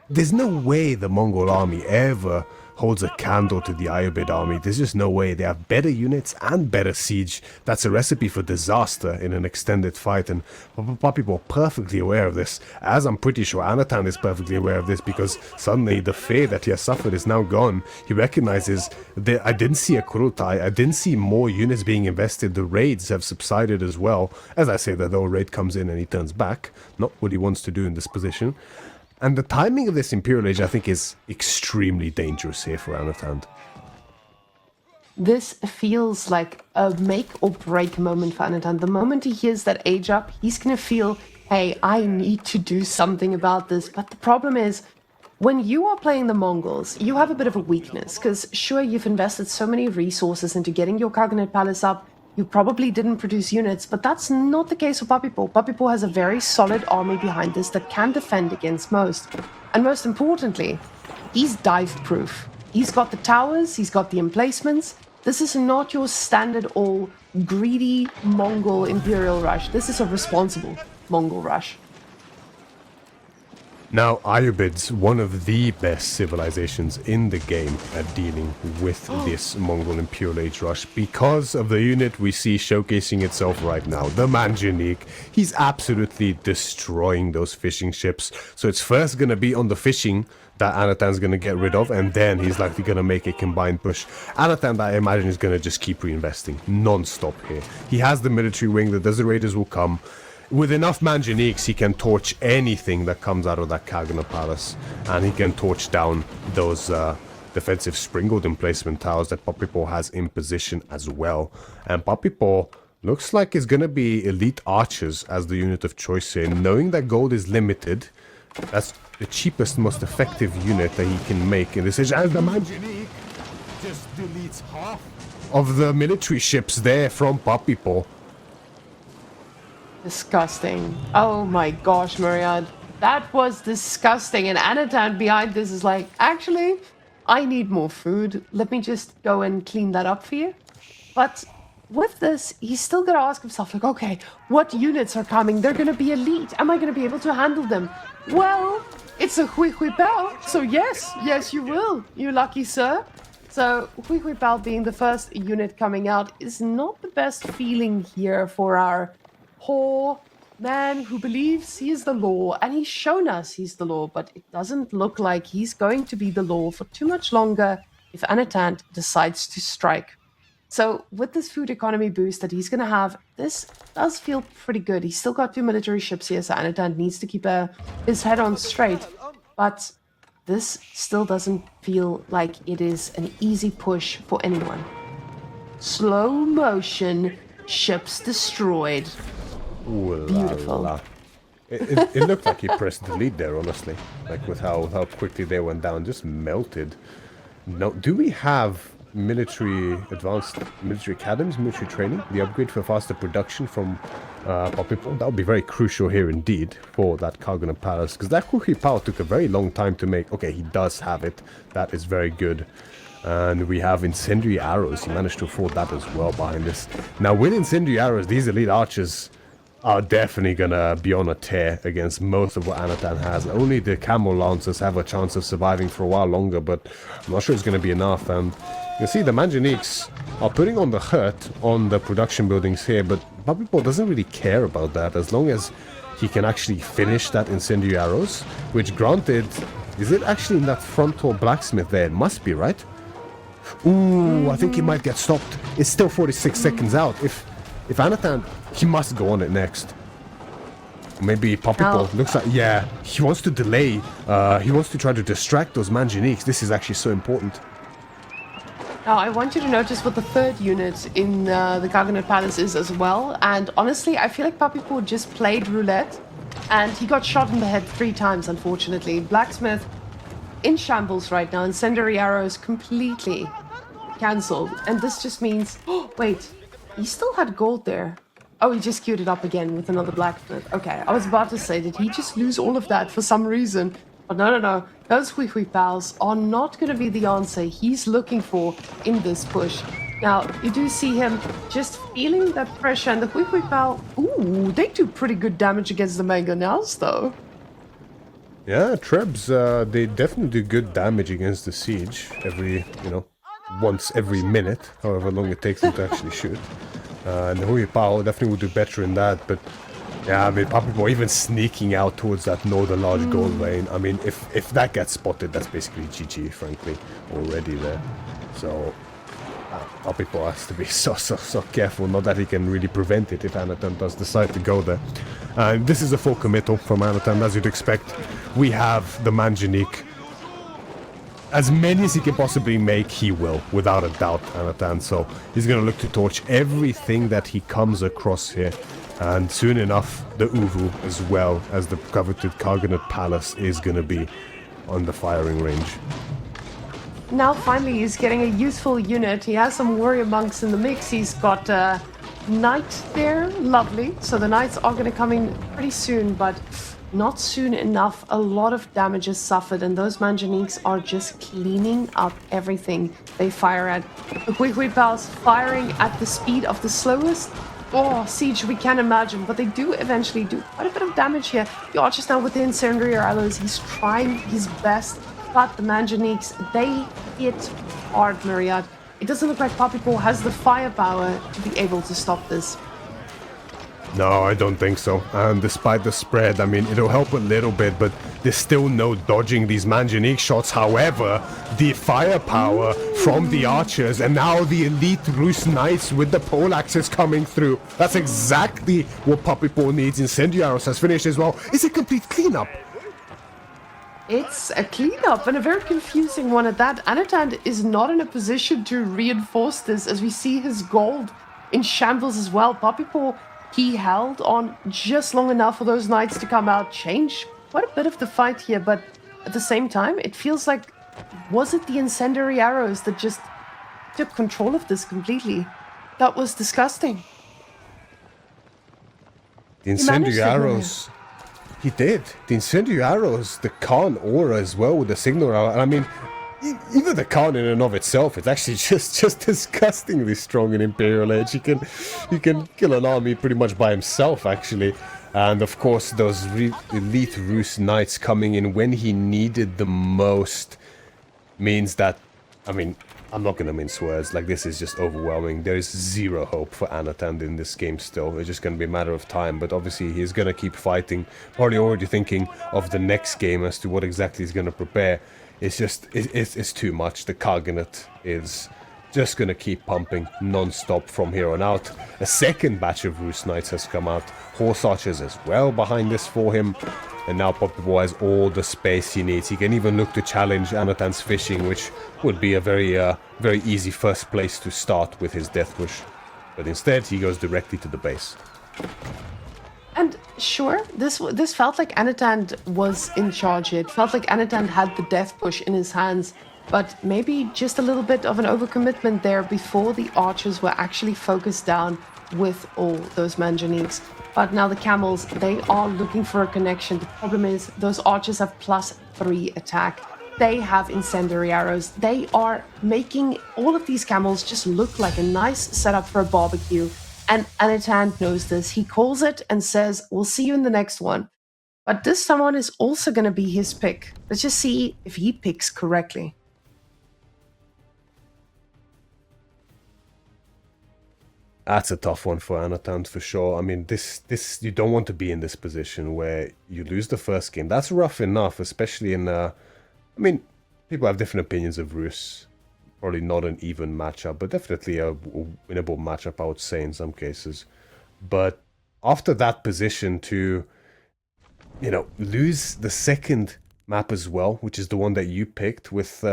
there's no way the Mongol army ever holds a candle to the Ayurved army. There's just no way. They have better units and better siege. That's a recipe for disaster in an extended fight, and people are perfectly aware of this, as I'm pretty sure Anotand is perfectly aware of this, because suddenly the fear that he has suffered is now gone. He recognizes that I didn't see a Kurultai, I didn't see more units being invested, the raids have subsided as well. As I say that, though, a raid comes in and he turns back, not what he wants to do in this position. And the timing of this Imperial Age, I think, is extremely dangerous here for Anotand. This feels like a make or break moment for Anotand. The moment he hears that age up, he's going to feel, hey, I need to do something about this. But the problem is, when you are playing the Mongols, you have a bit of a weakness. Because sure, you've invested so many resources into getting your Khaganate Palace up. You probably didn't produce units, but that's not the case for Puppypaw. Puppypaw has a very solid army behind this that can defend against most. And most importantly, he's dive-proof. He's got the towers, he's got the emplacements. This is not your standard all greedy Mongol Imperial rush. This is a responsible Mongol rush. Now, Ayurved's one of the best civilizations in the game at dealing with this Mongol Imperial Age rush because of the unit we see showcasing itself right now, the Manjanik. He's absolutely destroying those fishing ships. So it's first going to be on the fishing that Anotand's going to get rid of, and then he's likely going to make a combined push. Anotand, I imagine, is going to just keep reinvesting non-stop here. He has the military wing, the Desert Raiders will come. With enough Manjaniks, he can torch anything that comes out of that Khaganate Palace, and he can torch down those defensive springboard emplacement towers that Puppypaw has in position as well. And Puppypaw looks like it's going to be elite archers as the unit of choice here, knowing that gold is limited. That's the cheapest, most effective unit that he can make in this age. And the Manjanik just deletes half of the military ships there from Puppypaw. Disgusting. Oh my gosh, Myriad. That was disgusting. And Anotand behind this is like, actually, I need more food. Let me just go and clean that up for you. But with this, he's still going to ask himself, like, okay, what units are coming? They're going to be elite. Am I going to be able to handle them? Well, it's a Huihuipao. So yes, you will. You lucky sir. So Huihuipao being the first unit coming out is not the best feeling here for our poor man who believes he is the law, and he's shown us he's the law, but it doesn't look like he's going to be the law for too much longer if Anotand decides to strike. So with this food economy boost that he's going to have, this does feel pretty good. He's still got 2 military ships here, so Anotand needs to keep his head on straight, but this still doesn't feel like it is an easy push for anyone. Slow motion, ships destroyed. Ooh, Beautiful. la, la. It looked like he pressed delete there, honestly. Like with how quickly they went down, just melted. No, do we have advanced military academies, military training? The upgrade for faster production from Puppypaw? That would be very crucial here indeed for that Khaganate Palace, because that Huihuipao took a very long time to make. Okay, he does have it. That is very good. And we have incendiary arrows. He managed to afford that as well behind this. Now, with incendiary arrows, these elite archers are definitely gonna be on a tear against most of what Anotand has. Only the camel lancers have a chance of surviving for a while longer, but I'm not sure it's gonna be enough. And you see the Manjaniks are putting on the hurt on the production buildings here, but Puppypaw doesn't really care about that as long as he can actually finish that incendiary arrows, which granted, is it actually in that front door blacksmith there? It must be, right? Ooh, I think he might get stopped. It's still 46 seconds out. If Anotand, he must go on it next. Maybe Puppypaw looks like, yeah, he wants to delay. He wants to try to distract those Manjaniks. This is actually so important. Now, I want you to notice what the third unit in the Khaganate Palace is as well. And honestly, I feel like Puppypaw just played roulette and he got shot in the head 3 times, unfortunately. Blacksmith in shambles right now. Incendiary arrows completely cancelled. And this just means, oh, wait, he still had gold there. Oh, he just queued it up again with another blacksmith. Okay, I was about to say, did he just lose all of that for some reason? But no. Those Huihuipals are not going to be the answer he's looking for in this push. Now, you do see him just feeling that pressure, and the Huihuipal, ooh, they do pretty good damage against the Mangonels, though. Yeah, Trebs, they definitely do good damage against the siege once every minute, however long it takes them to actually shoot. And the Huihuipal definitely would do better in that, but yeah, I mean, Puppypaw even sneaking out towards that northern large gold vein. I mean, if that gets spotted, that's basically GG, frankly, already there. So, Puppypaw has to be so careful, not that he can really prevent it if Anotand does decide to go there. This is a full committal from Anotand, as you'd expect. We have the Manjanique. As many as he can possibly make, he will, without a doubt, Anotand. So he's going to look to torch everything that he comes across here. And soon enough, the Uvu, as well as the coveted Karganet Palace, is going to be on the firing range. Now finally he's getting a useful unit. He has some warrior monks in the mix. He's got a knight there, lovely. So the knights are going to come in pretty soon, but not soon enough. A lot of damage is suffered, and those Manjaniques are just cleaning up everything they fire at. The Puppypaws firing at the speed of the slowest siege we can imagine, but they do eventually do quite a bit of damage here. The archers now with the incendiary arrows. He's trying his best, but the Manjaniques, they hit hard, Myriad. It doesn't look like Puppypaw has the firepower to be able to stop this. No, I don't think so. And despite the spread, I mean, it'll help a little bit, but there's still no dodging these Manjanique shots. However, the firepower from the archers and now the elite Rus Knights with the poleaxes coming through. That's exactly what Puppypaw needs. Incendiaros has finished as well. It's a complete cleanup. It's a cleanup, and a very confusing one at that. Anotand is not in a position to reinforce this, as we see his gold in shambles as well. Puppypaw, he held on just long enough for those knights to come out, change quite a bit of the fight here, but at the same time, it feels like, was it the incendiary arrows that just took control of this completely? That was disgusting. The incendiary arrows... He did. The incendiary arrows, the Khan aura as well with the signal arrow. I mean, even the Khan in and of itself, it's actually just disgustingly strong in Imperial Age. He can kill an army pretty much by himself, actually. And of course, those elite Rus Knights coming in when he needed the most means that, I mean, I'm not going to mince words, like this is just overwhelming. There is zero hope for Anotand in this game still. It's just going to be a matter of time, but obviously he's going to keep fighting, probably already thinking of the next game as to what exactly he's going to prepare. It's just, it's too much. The Karganet is just going to keep pumping non-stop from here on out. A second batch of Rus Knights has come out. Horse Archers as well behind this for him. And now Puppypaw has all the space he needs. He can even look to challenge Anotand's fishing, which would be a very easy first place to start with his death push. But instead, he goes directly to the base. And sure, this felt like Anotand was in charge here. It felt like Anotand had the death push in his hands. But maybe just a little bit of an overcommitment there before the archers were actually focused down with all those Manjaniques. But now the camels, they are looking for a connection. The problem is those archers have +3 attack. They have incendiary arrows. They are making all of these camels just look like a nice setup for a barbecue. And Anotand knows this. He calls it and says, we'll see you in the next one. But this someone is also going to be his pick. Let's just see if he picks correctly. That's a tough one for Anotand for sure. I mean, this you don't want to be in this position where you lose the first game. That's rough enough, especially in I mean, people have different opinions of Rus. Probably not an even matchup, but definitely a winnable matchup, I would say, in some cases. But after that position to, you know, lose the second map as well, which is the one that you picked with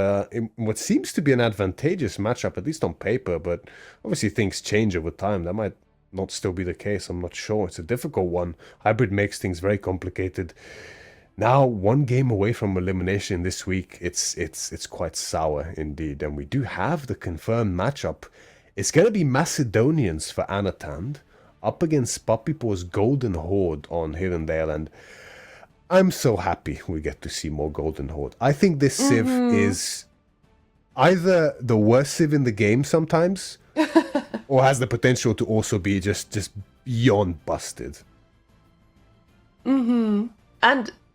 what seems to be an advantageous matchup, at least on paper, but obviously things change over time. That might not still be the case, I'm not sure. It's a difficult one. Hybrid makes things very complicated. Now, one game away from elimination this week, it's quite sour indeed, and we do have the confirmed matchup. It's going to be Macedonians for Anotand up against Puppypaw's Golden Horde on Hirondale, and I'm so happy we get to see more Golden Horde. I think this Civ is either the worst Civ in the game sometimes, or has the potential to also be just beyond busted. And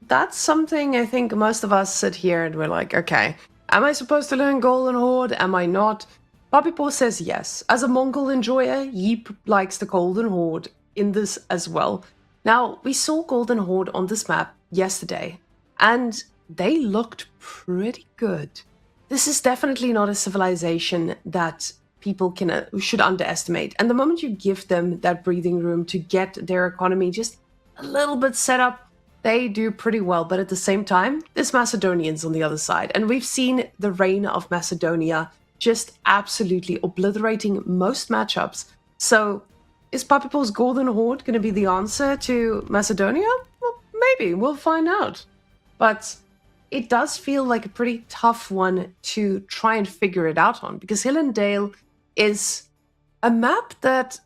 that's something I think most of us sit here and we're like, okay, am I supposed to learn Golden Horde? Am I not? Puppypaw says yes. As a Mongol enjoyer, he likes the Golden Horde in this as well. Now, we saw Golden Horde on this map yesterday, and they looked pretty good. This is definitely not a civilization that people should underestimate. And the moment you give them that breathing room to get their economy just a little bit set up, they do pretty well. But at the same time, there's Macedonians on the other side. And we've seen the reign of Macedonia just absolutely obliterating most matchups. So is Puppypaw's Golden Horde going to be the answer to Macedonia? Well, maybe. We'll find out. But it does feel like a pretty tough one to try and figure it out on, because Hill and Dale is a map that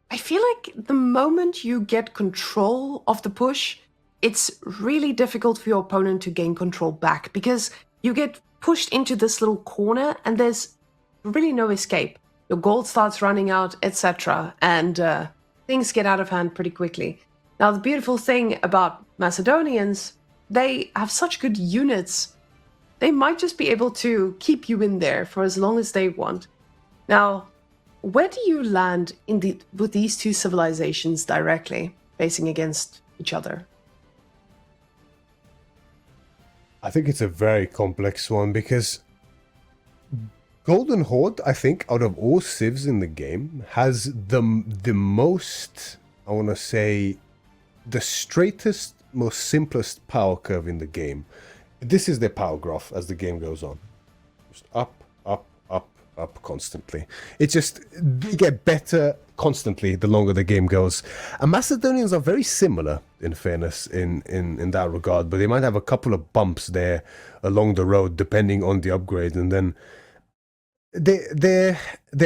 I feel like the moment you get control of the push, it's really difficult for your opponent to gain control back, because you get pushed into this little corner and there's really no escape. Your gold starts running out, etc. And things get out of hand pretty quickly. Now, the beautiful thing about Macedonians, they have such good units, they might just be able to keep you in there for as long as they want. Now, where do you land with these two civilizations directly facing against each other? I think it's a very complex one, because Golden Horde, I think, out of all civs in the game, has the most, I want to say, the straightest, most simplest power curve in the game. This is their power graph as the game goes on. Just up, up, up, up constantly. It's just, they get better constantly the longer the game goes. And Macedonians are very similar, in fairness, in that regard, but they might have a couple of bumps there along the road depending on the upgrade. And then their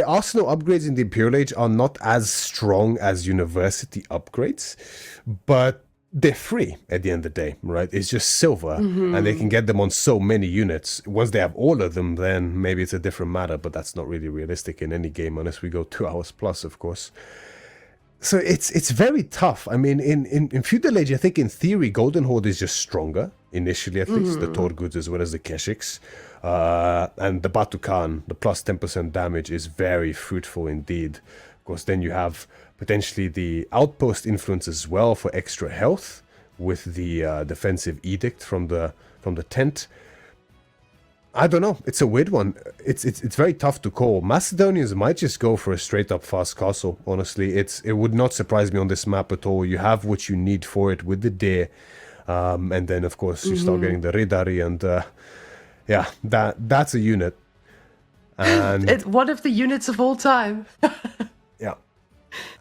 arsenal upgrades in the Imperial Age are not as strong as university upgrades, but they're free at the end of the day, right? It's just silver, and they can get them on so many units. Once they have all of them, then maybe it's a different matter, but that's not really realistic in any game unless we go 2 hours plus, of course. So it's very tough. I mean, in Feudal Age, I think in theory, Golden Horde is just stronger, initially at least, the Torguds as well as the Keshiks. And the Batukan, the plus 10% damage, is very fruitful indeed. Of course, then you have potentially the outpost influence as well for extra health with the defensive edict from the tent. I don't know. It's a weird one. It's very tough to call. Macedonians might just go for a straight up fast castle. Honestly, it would not surprise me on this map at all. You have what you need for it with the deer, and then of course you start getting the Ridari, and yeah, that's a unit. And It's one of the units of all time. yeah.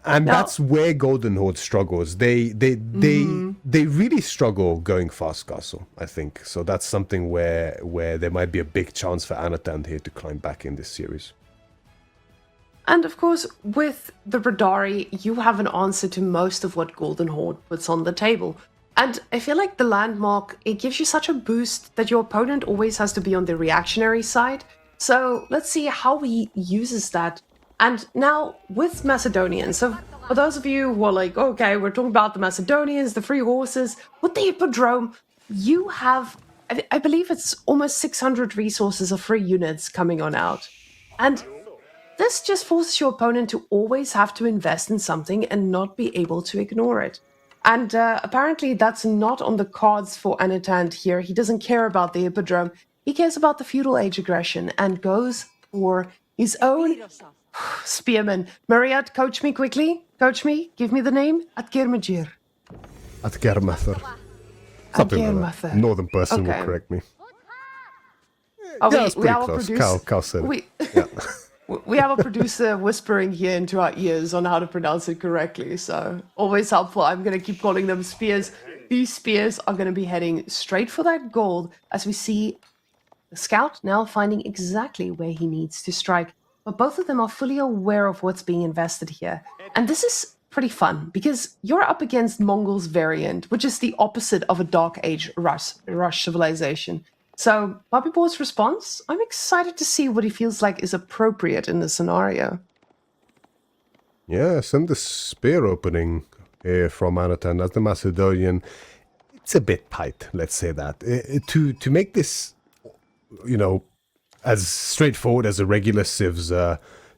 And Now, that's where Golden Horde struggles. They really struggle going fast castle, I think. So that's something where there might be a big chance for Anotand here to climb back in this series. and of course, with the Radari, you have an answer to most of what Golden Horde puts on the table. And I feel like the landmark, it gives you such a boost that your opponent always has to be on the reactionary side. So let's see how he uses that. And now with Macedonians, so for those of you who are like, okay, we're talking about the Macedonians, the free horses, with the Hippodrome, you have, I believe it's almost 600 resources of free units coming on out. And this just forces your opponent to always have to invest in something and not be able to ignore it. And apparently that's not on the cards for Anotand here. He doesn't care about the Hippodrome. He cares about the Feudal Age aggression and goes for his own spearman. Mariat, coach me quickly. Coach me. Give me the name. Atgermajir. Atgermather. Something like that. Northern person will correct me. Oh, yeah, that's pretty close. Cal said it. Yeah. We have a producer whispering here into our ears on how to pronounce it correctly, so always helpful. I'm going to keep calling them spears. These spears are going to be heading straight for that gold, as we see the scout now finding exactly where he needs to strike. But both of them are fully aware of what's being invested here. And this is pretty fun, because you're up against Mongol's variant, which is the opposite of a Dark Age rush civilization. So, Puppypaw's response, I'm excited to see what he feels like is appropriate in this scenario. Yeah, send the spear opening here from Anotand as the Macedonian. It's a bit tight, let's say that. To make this, you know, as straightforward as a regular Civ's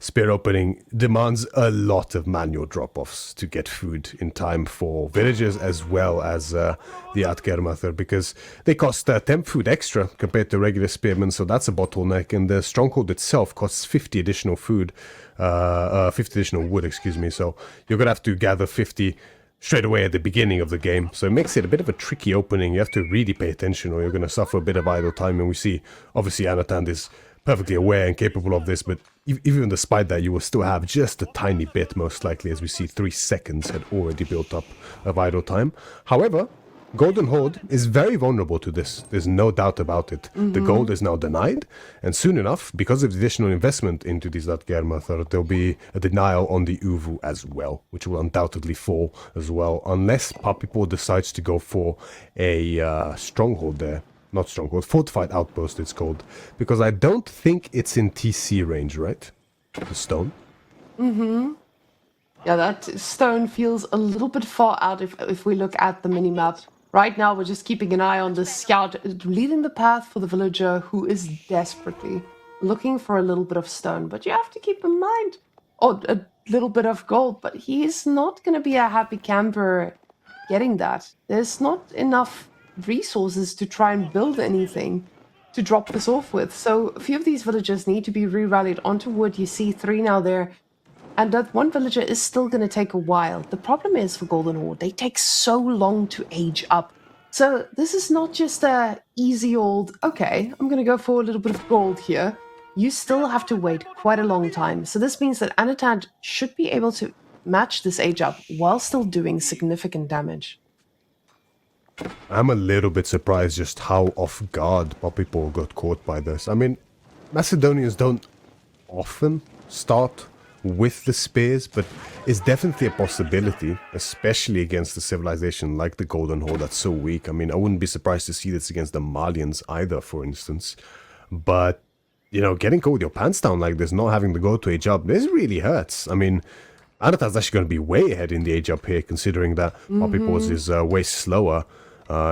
spear opening demands a lot of manual drop-offs to get food in time for villagers as well as the Atger method, because they cost temp food extra compared to regular spearmen, so that's a bottleneck, and the stronghold itself costs 50 additional food, 50 additional wood, excuse me, so you're gonna have to gather 50 straight away at the beginning of the game, so it makes it a bit of a tricky opening. You have to really pay attention or you're going to suffer a bit of idle time, and we see, obviously, Anotand is perfectly aware and capable of this, but even despite that, you will still have just a tiny bit, most likely, as we see 3 seconds had already built up of idle time. However, Golden Horde is very vulnerable to this. There's no doubt about it. The gold is now denied, and soon enough, because of the additional investment into these Latgermathar, there'll be a denial on the Uvu as well, which will undoubtedly fall as well, unless Puppypaw decides to go for a stronghold there. Not stronghold, fortified outpost it's called, because I don't think it's in TC range, right? The stone. Yeah, that stone feels a little bit far out if we look at the minimap. Right now, we're just keeping an eye on the scout leading the path for the villager who is desperately looking for a little bit of stone. But you have to keep in mind, a little bit of gold, but he's not going to be a happy camper getting that. There's not enough resources to try and build anything to drop this off with. So a few of these villagers need to be re-rallied onto wood. You see 3 now there. And that one villager is still going to take a while. The problem is for Golden Horde, they take so long to age up. So this is not just a easy old, okay, I'm going to go for a little bit of gold here. You still have to wait quite a long time. So this means that Anotand should be able to match this age up while still doing significant damage. I'm a little bit surprised just how off guard Puppypaw got caught by this. I mean, Macedonians don't often start with the spears, but it's definitely a possibility, especially against a civilization like the Golden Horde that's so weak. I mean, I wouldn't be surprised to see this against the Malians either, for instance. But, you know, getting caught with your pants down like this, not having the gold to age up, this really hurts. I mean, Anotand's actually going to be way ahead in the age up here, considering that Puppypaw's is way slower.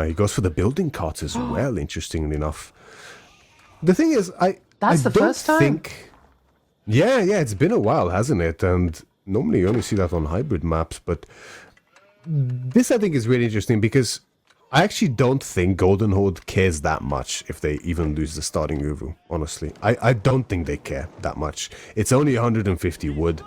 He goes for the building carts as well, interestingly enough. The thing is, That's the first time? Yeah, it's been a while, hasn't it? And normally you only see that on hybrid maps, but this I think is really interesting because I actually don't think Golden Horde cares that much if they even lose the starting Uvu, honestly. I don't think they care that much. It's only 150 wood.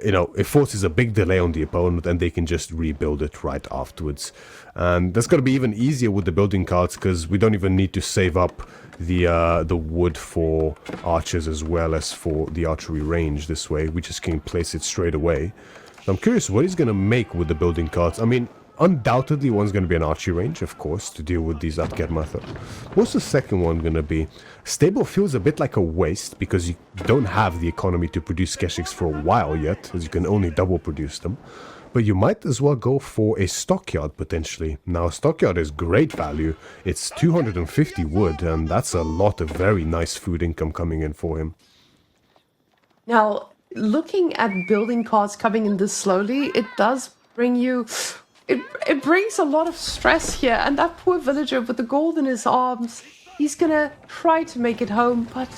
You know, it forces a big delay on the opponent and they can just rebuild it right afterwards. And that's going to be even easier with the building carts because we don't even need to save up the wood for archers as well as for the archery range this way. We just can place it straight away. So I'm curious what he's going to make with the building carts. I mean, undoubtedly one's going to be an archery range, of course, to deal with these Atgermathar. What's the second one going to be? Stable feels a bit like a waste because you don't have the economy to produce Keshiks for a while yet, as you can only double produce them. But you might as well go for a stockyard potentially. Now, a stockyard is great value. It's 250 wood, and that's a lot of very nice food income coming in for him. Now, looking at building carts coming in this slowly, it does bring you... It brings a lot of stress here, and that poor villager with the gold in his arms, he's gonna try to make it home, but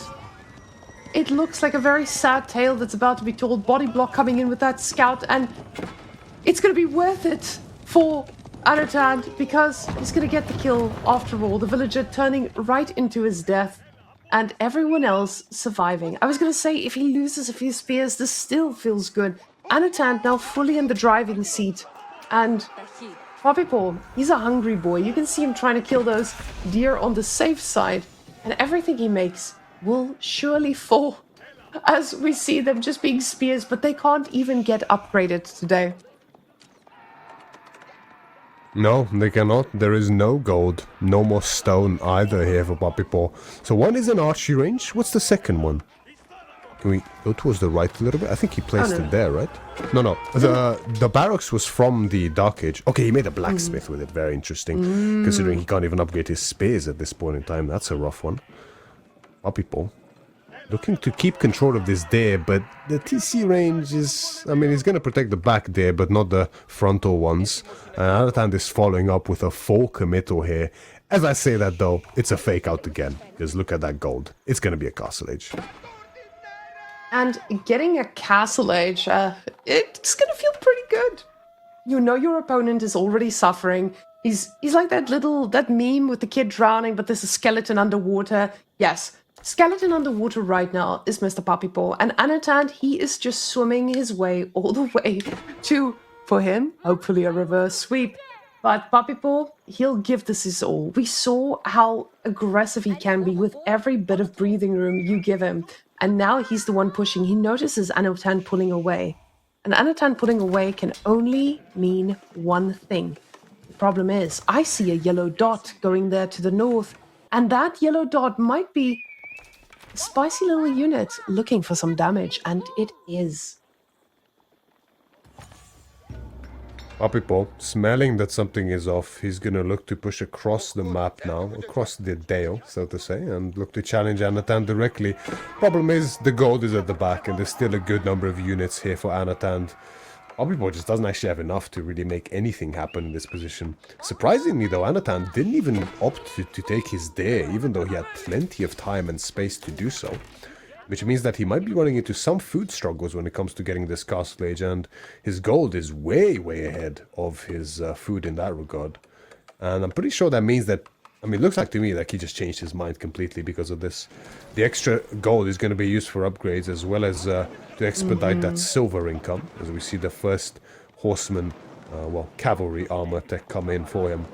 it looks like a very sad tale that's about to be told. Body block coming in with that scout, and it's gonna be worth it for Anotand because he's gonna get the kill after all. The villager turning right into his death, and everyone else surviving. I was gonna say, if he loses a few spears, this still feels good. Anotand now fully in the driving seat. And Puppypaw, he's a hungry boy. You can see him trying to kill those deer on the safe side. And everything he makes will surely fall as we see them just being spears, but they can't even get upgraded today. No, they cannot. There is no gold, no more stone either here for Puppypaw. So one is an archery range. What's the second one? Can we go towards the right a little bit? I think he placed it there, right? No. The barracks was from the Dark Age. Okay, he made a blacksmith with it. Very interesting. Considering he can't even upgrade his spears at this point in time. That's a rough one. Puppypaw looking to keep control of this deer, but the TC range is... I mean, he's going to protect the back deer, but not the frontal ones. Anotand is following up with a full committal here. As I say that, though, it's a fake out again. Because look at that gold. It's going to be a castle age. And getting a castle age, it's gonna feel pretty good. You know your opponent is already suffering. He's like that meme with the kid drowning, but there's a skeleton underwater. Yes, skeleton underwater right now is Mr. Puppypaw. And Anotand, he is just swimming his way all the way to, for him, hopefully a reverse sweep. But Puppypaw, he'll give this his all. We saw how aggressive he can be with every bit of breathing room you give him. And now he's the one pushing. He notices Anotand pulling away. And Anotand pulling away can only mean one thing. The problem is, I see a yellow dot going there to the north. And that yellow dot might be a spicy little unit looking for some damage. And it is. Puppypaw, smelling that something is off, he's gonna look to push across the map now, across the dale, so to say, and look to challenge Anotand directly. Problem is, the gold is at the back, and there's still a good number of units here for Anotand. Puppypaw just doesn't actually have enough to really make anything happen in this position. Surprisingly though, Anotand didn't even opt to take his dare, even though he had plenty of time and space to do so. Which means that he might be running into some food struggles when it comes to getting this castle age, and his gold is way, way ahead of his food in that regard. And I'm pretty sure that means that, I mean, it looks like to me like he just changed his mind completely because of this. The extra gold is going to be used for upgrades as well as to expedite that silver income, as we see the first horseman, cavalry armor tech come in for him.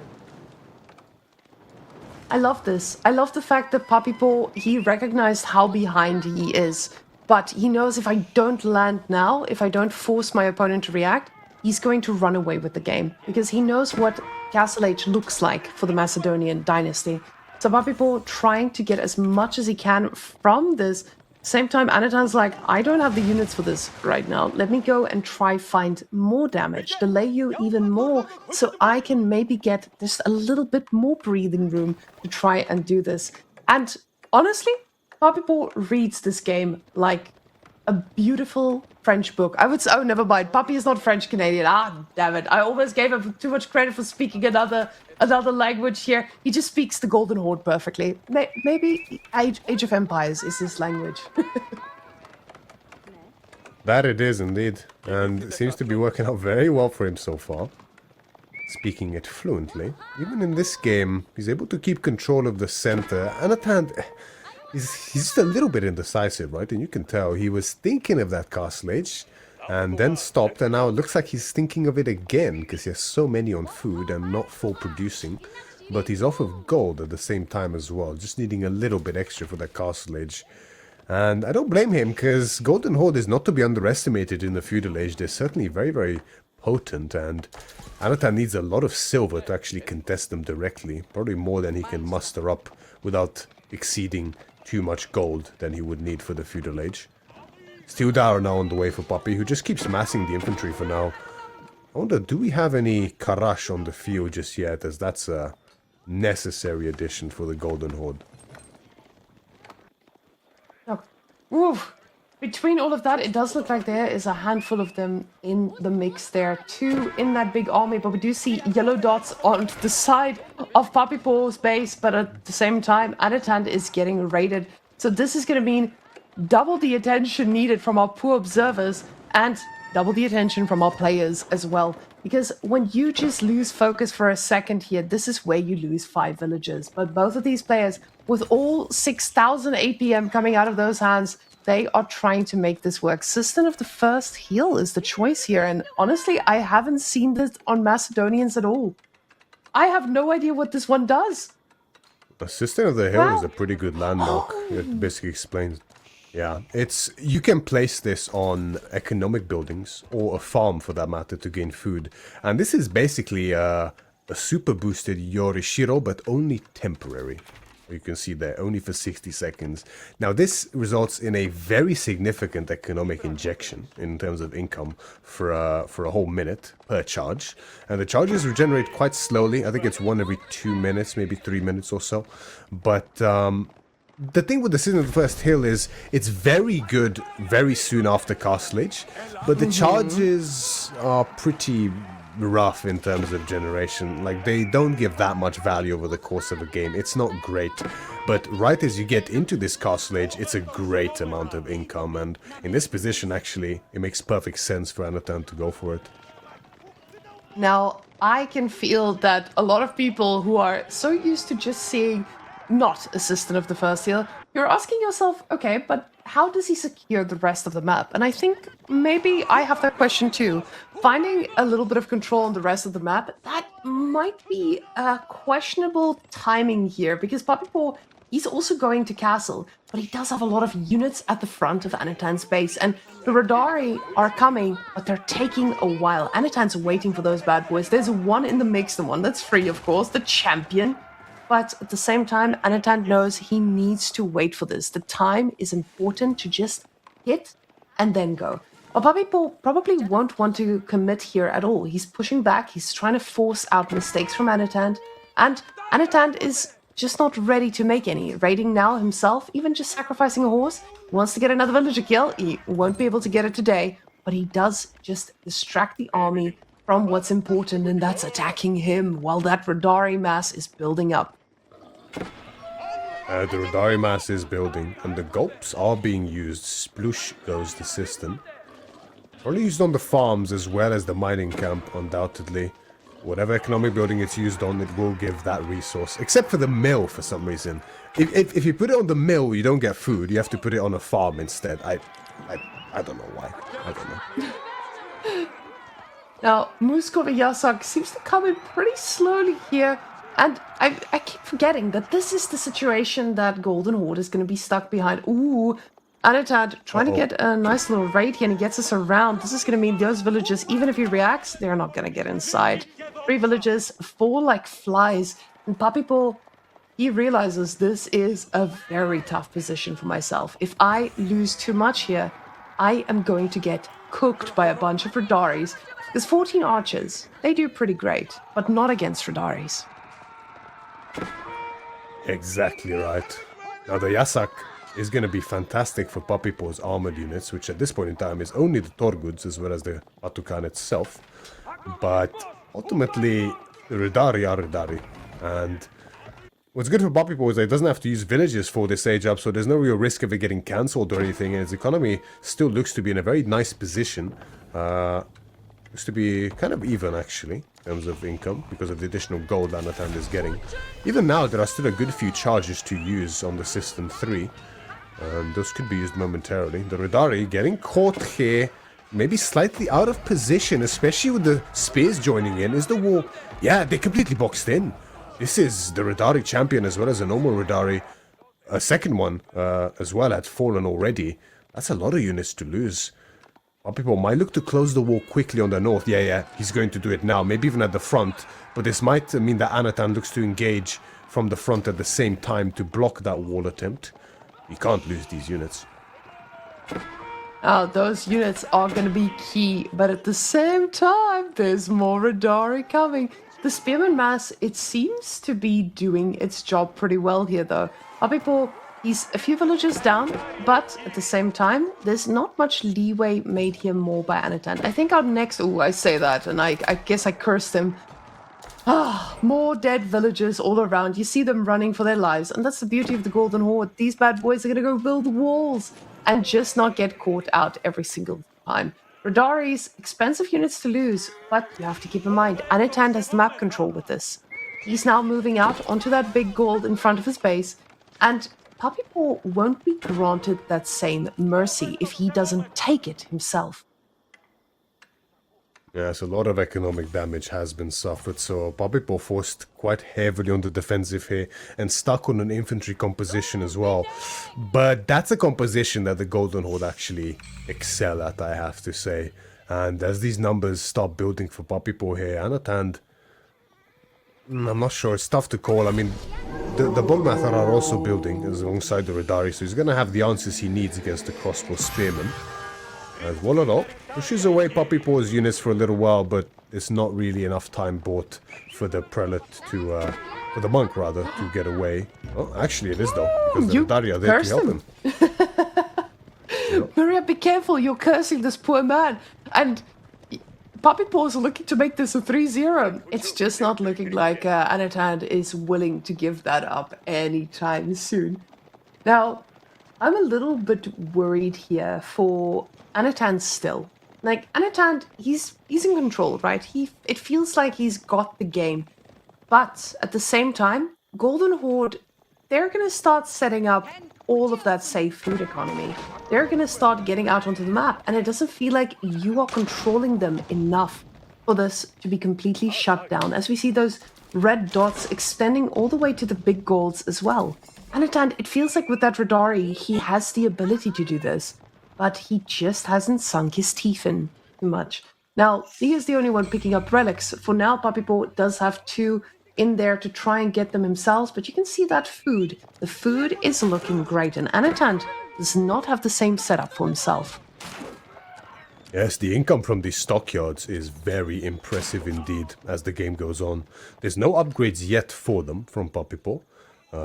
I love this. I love the fact that Puppypaw, he recognized how behind he is. But he knows if I don't land now, if I don't force my opponent to react, he's going to run away with the game. Because he knows what Castle Age looks like for the Macedonian dynasty. So Puppypaw trying to get as much as he can from this. Same time, Anotand's like, I don't have the units for this right now. Let me go and try find more damage, delay you even more, so I can maybe get just a little bit more breathing room to try and do this. And honestly, Puppypaw reads this game like a beautiful French book. I would say, oh, never mind. Puppy is not French-Canadian. Ah, damn it. I almost gave him too much credit for speaking another language here. He just speaks the Golden Horde perfectly. Maybe Age of Empires is his language. That it is indeed, and it seems to be working out very well for him so far. Speaking it fluently. Even in this game, he's able to keep control of the center. Anotand, he's just a little bit indecisive, right? And you can tell he was thinking of that castle age, and then stopped, and now it looks like he's thinking of it again, because he has so many on food and not full producing. But he's off of gold at the same time as well, just needing a little bit extra for that castle age. And I don't blame him, because Golden Horde is not to be underestimated in the Feudal Age. They're certainly very, very potent, and Anotand needs a lot of silver to actually contest them directly. Probably more than he can muster up without exceeding too much gold than he would need for the Feudal Age. Feudal now on the way for Puppy, who just keeps massing the infantry for now. I wonder, do we have any Karash on the field just yet, as that's a necessary addition for the Golden Horde. Oof. Between all of that, it does look like there is a handful of them in the mix there. 2 in that big army, but we do see yellow dots on the side of Puppypaw's base, but at the same time, Anotand is getting raided. So this is going to mean double the attention needed from our poor observers and double the attention from our players as well. Because when you just lose focus for a second here, this is where you lose 5 villagers. But both of these players, with all 6,000 APM coming out of those hands, they are trying to make this work. System of the First Heal is the choice here. And honestly, I haven't seen this on Macedonians at all. I have no idea what this one does. The System of the Hill is a pretty good landmark. It basically explains. Yeah, you can place this on economic buildings or a farm for that matter to gain food. And this is basically a super boosted Yorishiro, but only temporary. You can see there, only for 60 seconds. Now this results in a very significant economic injection in terms of income for a whole minute per charge. And the charges regenerate quite slowly. I think it's 1 every 2 minutes, maybe 3 minutes or so. But the thing with the System of the First Hill is it's very good very soon after Castle Age, but the charges are pretty rough in terms of generation. Like, they don't give that much value over the course of a game. It's not great, But right as you get into this castle age, it's a great amount of income, and in this position, actually, it makes perfect sense for Anotand to go for it. Now, I can feel that a lot of people who are so used to just seeing not Assistant of the First Seal, you're asking yourself, okay, but how does he secure the rest of the map? And I think maybe I have that question too. Finding a little bit of control on the rest of the map, that might be a questionable timing here, because Puppypaw, he's also going to castle, but he does have a lot of units at the front of Anotand's base, and the Radari are coming, but they're taking a while. Anotand's waiting for those bad boys. There's one in the mix, the one that's free, of course, the champion. But at the same time, Anotand knows he needs to wait for this. The time is important to just hit and then go. But Puppypaw probably won't want to commit here at all. He's pushing back, he's trying to force out mistakes from Anotand, and Anotand is just not ready to make any. Raiding now himself, even just sacrificing a horse, he wants to get another villager kill. He won't be able to get it today, but he does just distract the army from what's important, and that's attacking him while that Radari mass is building up. The Radari mass is building, and the gulps are being used. Sploosh goes the system. Probably used on the farms as well as the mining camp, undoubtedly. Whatever economic building it's used on, it will give that resource. Except for the mill, for some reason. If you put it on the mill, you don't get food. You have to put it on a farm instead. I don't know why. I don't know. Now, Muskov Yasak seems to come in pretty slowly here. And I keep forgetting that this is the situation that Golden Horde is going to be stuck behind. Ooh, Anotand trying to get a nice little raid here, and he gets us around. This is going to mean those villagers, even if he reacts, they're not going to get inside. 3 villagers fall like flies. And Puppypaw, he realizes this is a very tough position for myself. If I lose too much here, I am going to get cooked by a bunch of Radaris. Because 14 archers, they do pretty great, but not against Radaris. Exactly right. Now the Yasak is going to be fantastic for Puppypaw's armored units, which at this point in time is only the Torguds as well as the Atukan itself. But ultimately, the Radari are Radari. And what's good for Puppypaw is that he doesn't have to use villages for this age up, so there's no real risk of it getting cancelled or anything, and his economy still looks to be in a very nice position. Looks to be kind of even, actually, in terms of income, because of the additional gold that Anotand is getting. Even now, there are still a good few charges to use on the System 3, and those could be used momentarily. The Radari getting caught here, maybe slightly out of position, especially with the spears joining in. Is the wall... Yeah, they're completely boxed in. This is the Radari champion as well as a normal Radari. A second one as well had fallen already. That's a lot of units to lose. People might look to close the wall quickly on the north. Yeah, he's going to do it now, maybe even at the front. But this might mean that Anotand looks to engage from the front at the same time to block that wall attempt. He can't lose these units. Oh, those units are going to be key, but at the same time, there's more Radari coming. The Spearman mass, it seems to be doing its job pretty well here, though. Puppypaw, he's a few villages down, but at the same time, there's not much leeway made here more by Anotand. I think our next... Ooh, I say that, and I guess I cursed him. Ah, more dead villagers all around. You see them running for their lives, and that's the beauty of the Golden Horde. These bad boys are going to go build walls and just not get caught out every single time. Radari's expensive units to lose, but you have to keep in mind, Anotand has the map control with this. He's now moving out onto that big gold in front of his base, and Puppypaw won't be granted that same mercy if he doesn't take it himself. Yes, a lot of economic damage has been suffered, so Puppypaw forced quite heavily on the defensive here and stuck on an infantry composition as well. But that's a composition that the Golden Horde actually excel at, I have to say. And as these numbers start building for Puppypaw here, Anotand, I'm not sure, it's tough to call. I mean, the Bogmathar are also building alongside the Radari, so he's going to have the answers he needs against the crossbow spearmen. As Wololo pushes away Puppypaw's units for a little while, but it's not really enough time bought for the prelate to, for the monk rather, to get away. Oh, actually it is though, because the Radari are there to help him. Yep. Maria, be careful, you're cursing this poor man. And Puppypaw's looking to make this a 3-0. It's just not looking like Anotand is willing to give that up anytime soon. Now, I'm a little bit worried here for Anotand still. Like, Anotand, he's in control, right? It feels like he's got the game. But at the same time, Golden Horde, they're going to start setting up all of that safe food economy. They're going to start getting out onto the map, and it doesn't feel like you are controlling them enough for this to be completely shut down, as we see those red dots extending all the way to the big golds as well. Anotand, it feels like with that Radari, he has the ability to do this, but he just hasn't sunk his teeth in too much. Now, he is the only one picking up relics. For now, Puppypaw does have 2 in there to try and get them himself, but you can see that food. The food is looking great, and Anotand does not have the same setup for himself. Yes, the income from these stockyards is very impressive indeed as the game goes on. There's no upgrades yet for them from Puppypaw.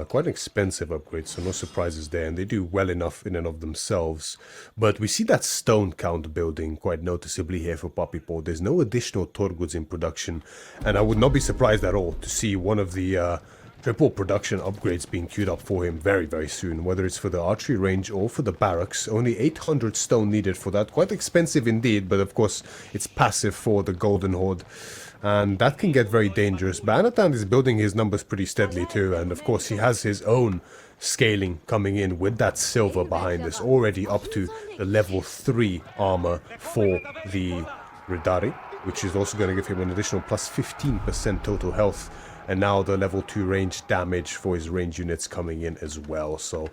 Quite an expensive upgrade, so no surprises there, and they do well enough in and of themselves. But we see that stone count building quite noticeably here for Puppypaw. There's no additional Torguds in production, and I would not be surprised at all to see one of the triple production upgrades being queued up for him very, very soon, whether it's for the archery range or for the barracks. Only 800 stone needed for that. Quite expensive indeed, but of course it's passive for the Golden Horde. And that can get very dangerous. But Anotand is building his numbers pretty steadily too, and of course he has his own scaling coming in with that silver behind us, already up to the level 3 armor for the Radari, which is also going to give him an additional plus 15% total health, and now the level 2 range damage for his range units coming in as well. So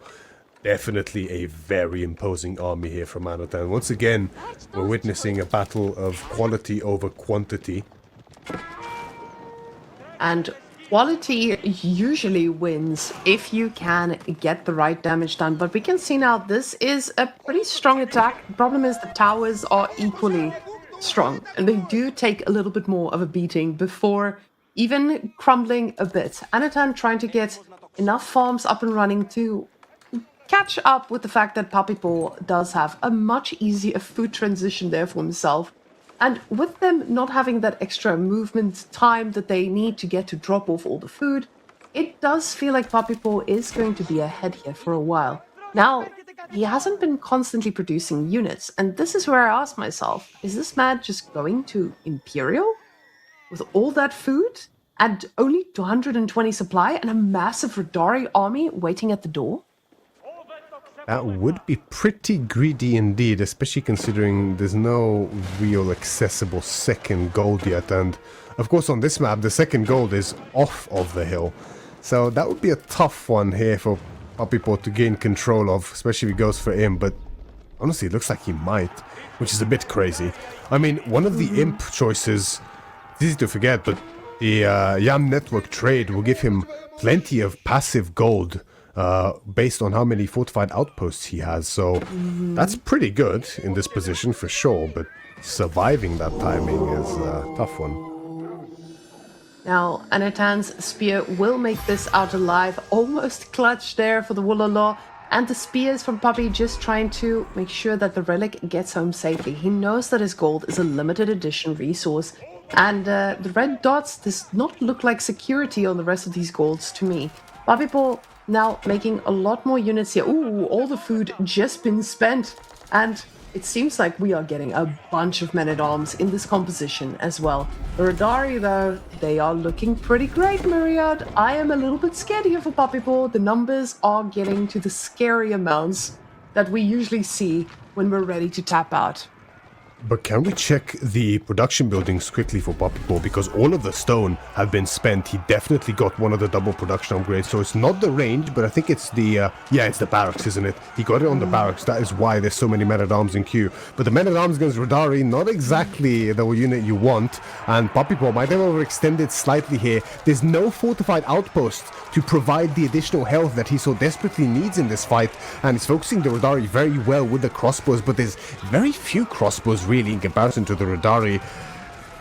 definitely a very imposing army here from Anotand. Once again, we're witnessing a battle of quality over quantity. And quality usually wins if you can get the right damage done. But we can see now this is a pretty strong attack. The problem is the towers are equally strong, and they do take a little bit more of a beating before even crumbling a bit. Anotand trying to get enough farms up and running to catch up with the fact that Puppypaw does have a much easier food transition there for himself. And with them not having that extra movement time that they need to get to drop off all the food, it does feel like Puppypaw is going to be ahead here for a while. Now, he hasn't been constantly producing units, and this is where I ask myself, is this man just going to Imperial? With all that food, and only 220 supply, and a massive Radari army waiting at the door? That would be pretty greedy indeed, especially considering there's no real accessible second gold yet. And of course on this map, the second gold is off of the hill. So that would be a tough one here for Puppypaw to gain control of, especially if he goes for him. But honestly, it looks like he might, which is a bit crazy. I mean, one of the imp choices, it's easy to forget, but the Yam Network trade will give him plenty of passive gold based on how many fortified outposts he has, so that's pretty good in this position for sure, but surviving that timing is a tough one. Now, Anotand's spear will make this out alive, almost clutch there for the Wololo, and the spears from Puppy just trying to make sure that the relic gets home safely. He knows that his gold is a limited edition resource, and the red dots does not look like security on the rest of these golds to me. Puppypaw now making a lot more units here. Ooh, all the food just been spent. And it seems like we are getting a bunch of men-at-arms in this composition as well. The Radari, though, they are looking pretty great, Myriad. I am a little bit scared here for Puppypaw. The numbers are getting to the scary amounts that we usually see when we're ready to tap out. But can we check the production buildings quickly for Puppypaw, because all of the stone have been spent. He definitely got one of the double production upgrades, so it's not the range, but I think it's the, yeah, it's the barracks, isn't it? He got it on the barracks, that is why there's so many men-at-arms in queue. But the men-at-arms against Radari, not exactly the unit you want, and Puppypaw might have overextended slightly here. There's no fortified outpost to provide the additional health that he so desperately needs in this fight, and he's focusing the Radari very well with the crossbows, but there's very few crossbows really in comparison to the Radari.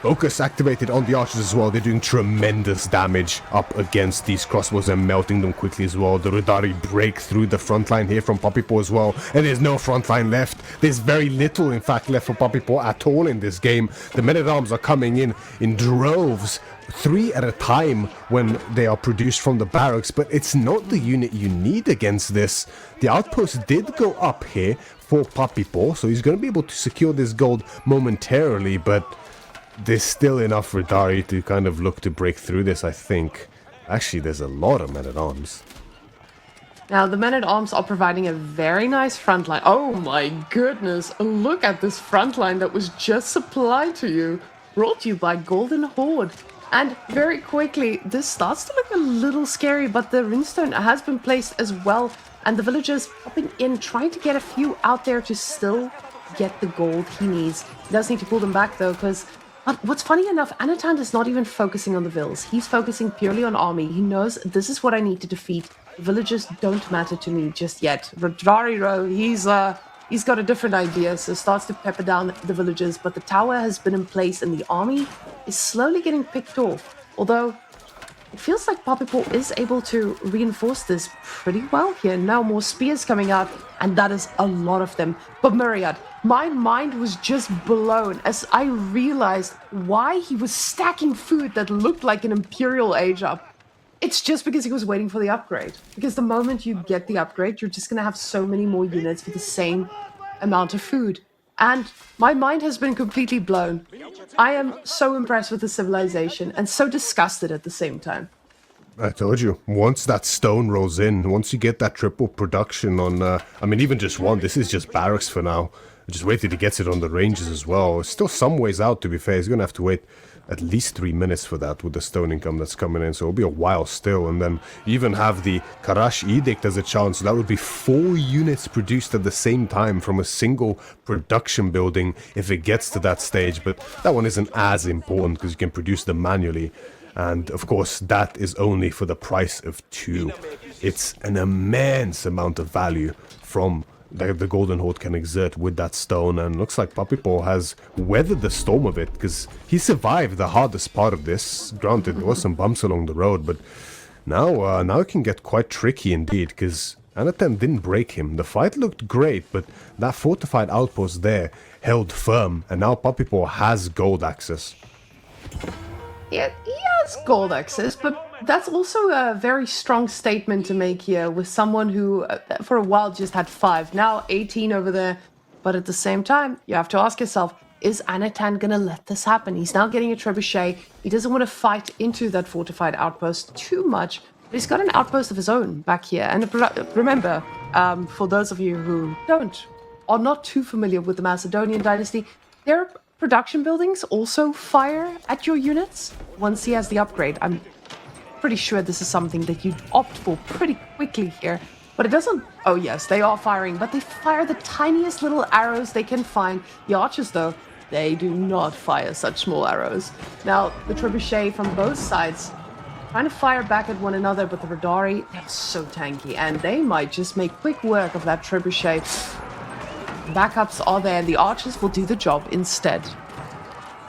Focus activated on the archers as well. They're doing tremendous damage up against these crossbows and melting them quickly as well. The Rudari break through the front line here from Puppypaw as well. And there's no front line left. There's very little, in fact, left for Puppypaw at all in this game. The men-at-arms are coming in droves, 3 at a time when they are produced from the barracks. But it's not the unit you need against this. The outpost did go up here for Puppypaw, so he's going to be able to secure this gold momentarily, but there's still enough Rudari to kind of look to break through this, I think. Actually, there's a lot of men-at-arms. Now, the men-at-arms are providing a very nice front line. Oh my goodness, look at this front line that was just supplied to you. Brought to you by Golden Horde. And very quickly, this starts to look a little scary, but the runestone has been placed as well. And the villagers popping in, trying to get a few out there to still get the gold he needs. He does need to pull them back though, because what's funny enough, Anotand is not even focusing on the vills. He's focusing purely on army. He knows this is what I need to defeat. The villagers don't matter to me just yet. Radariro, he's got a different idea, so starts to pepper down the villagers. But the tower has been in place and the army is slowly getting picked off. Although it feels like Puppypaw is able to reinforce this pretty well here. Now more spears coming out, and that is a lot of them. But Myriad, my mind was just blown as I realized why he was stacking food that looked like an Imperial age up. It's just because he was waiting for the upgrade. Because the moment you get the upgrade, you're just going to have so many more units for the same amount of food. And my mind has been completely blown. I am so impressed with the civilization and so disgusted at the same time. I told you, once that stone rolls in, once you get that triple production on, I mean, even just one, this is just barracks for now. Just wait till he gets it on the ranges as well. It's still some ways out, to be fair. He's going to have to wait at least 3 minutes for that with the stone income that's coming in. So it'll be a while still. And then even have the Karash Edict as a chance. So that would be 4 units produced at the same time from a single production building if it gets to that stage. But that one isn't as important because you can produce them manually. And of course, that is only for the price of 2. It's an immense amount of value from the Golden Horde can exert with that stone, and looks like Puppypaw has weathered the storm of it, because he survived the hardest part of this. Granted, there was some bumps along the road, but now it can get quite tricky indeed, because Anotand didn't break him. The fight looked great, but that fortified outpost there held firm, and now Puppypaw has gold access. Yeah, he has gold access, but that's also a very strong statement to make here with someone who, for a while, just had 5. Now 18 over there. But at the same time, you have to ask yourself, is Anotand going to let this happen? He's now getting a trebuchet. He doesn't want to fight into that fortified outpost too much. But he's got an outpost of his own back here. And remember, for those of you who are not too familiar with the Macedonian dynasty, their production buildings also fire at your units once he has the upgrade. I'm pretty sure this is something that you'd opt for pretty quickly here. But it doesn't... Oh yes, they are firing, but they fire the tiniest little arrows they can find. The archers, though, they do not fire such small arrows. Now, the trebuchet from both sides trying to fire back at one another, but the Radari, they're so tanky, and they might just make quick work of that trebuchet. Backups are there, and the archers will do the job instead.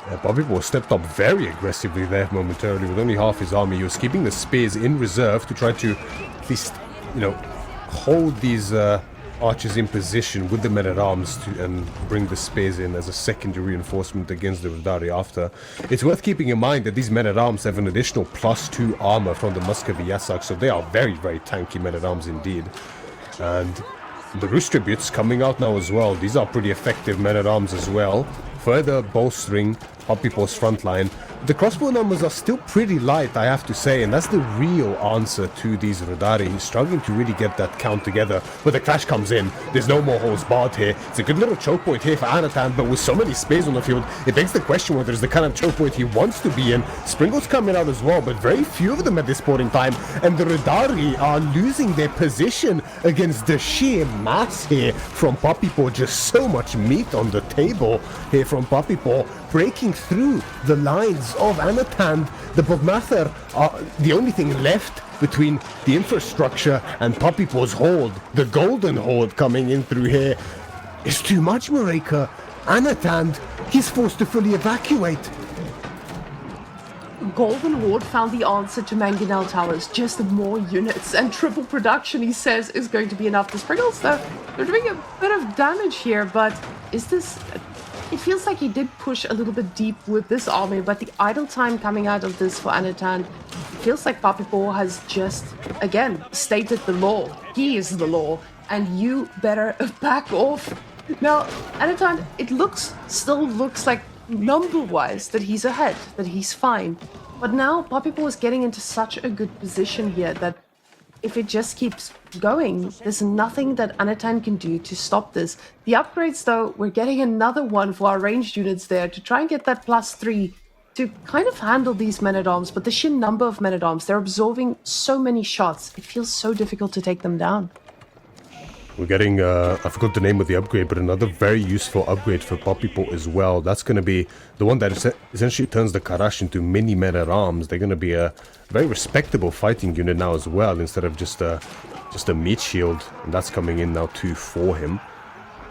Yeah, Puppypaw stepped up very aggressively there momentarily with only half his army. He was keeping the spears in reserve to try to at least, hold these archers in position with the men-at-arms and bring the spears in as a secondary reinforcement against the Radari after. It's worth keeping in mind that these men-at-arms have an additional +2 armor from the Muscovy Yasak, so they are very, very tanky men-at-arms indeed. And the Rus tributes coming out now as well. These are pretty effective men-at-arms as well, further bolstering Puppypaw's front line. The crossbow numbers are still pretty light, I have to say, and that's the real answer to these Radari. He's struggling to really get that count together, but the clash comes in. There's no more holes barred here. It's a good little choke point here for Anotand, but with so many spears on the field, it begs the question whether it's the kind of choke point he wants to be in. Springle's coming out as well, but very few of them at this point in time, and the Radari are losing their position against the sheer mass here from Puppypaw. Just so much meat on the table here from Puppypaw, breaking through the lines of Anotand. The Bogmathar are the only thing left between the infrastructure and Puppypaw's horde. The Golden Horde coming in through here is too much, Marika. Anotand, he's forced to fully evacuate. Golden Horde found the answer to Mangonel Towers. Just more units and triple production, he says, is going to be enough. The Spriggles, though, they're doing a bit of damage here, but is this... It feels like he did push a little bit deep with this army, but the idle time coming out of this for Anotand feels like Puppypaw has just, again, stated the law. He is the law, and you better back off. Now, Anotand, it still looks like number-wise that he's ahead, that he's fine. But now Puppypaw is getting into such a good position here that if it just keeps going, there's nothing that Anotand can do to stop this. The upgrades, though, we're getting another one for our ranged units there to try and get that +3 to kind of handle these men-at-arms. But the sheer number of men-at-arms, they're absorbing so many shots. It feels so difficult to take them down. We're getting, I forgot the name of the upgrade, but another very useful upgrade for Puppypaw as well. That's going to be the one that essentially turns the Karash into mini men-at-arms. They're going to be a very respectable fighting unit now as well, instead of just a meat shield. And that's coming in now too for him.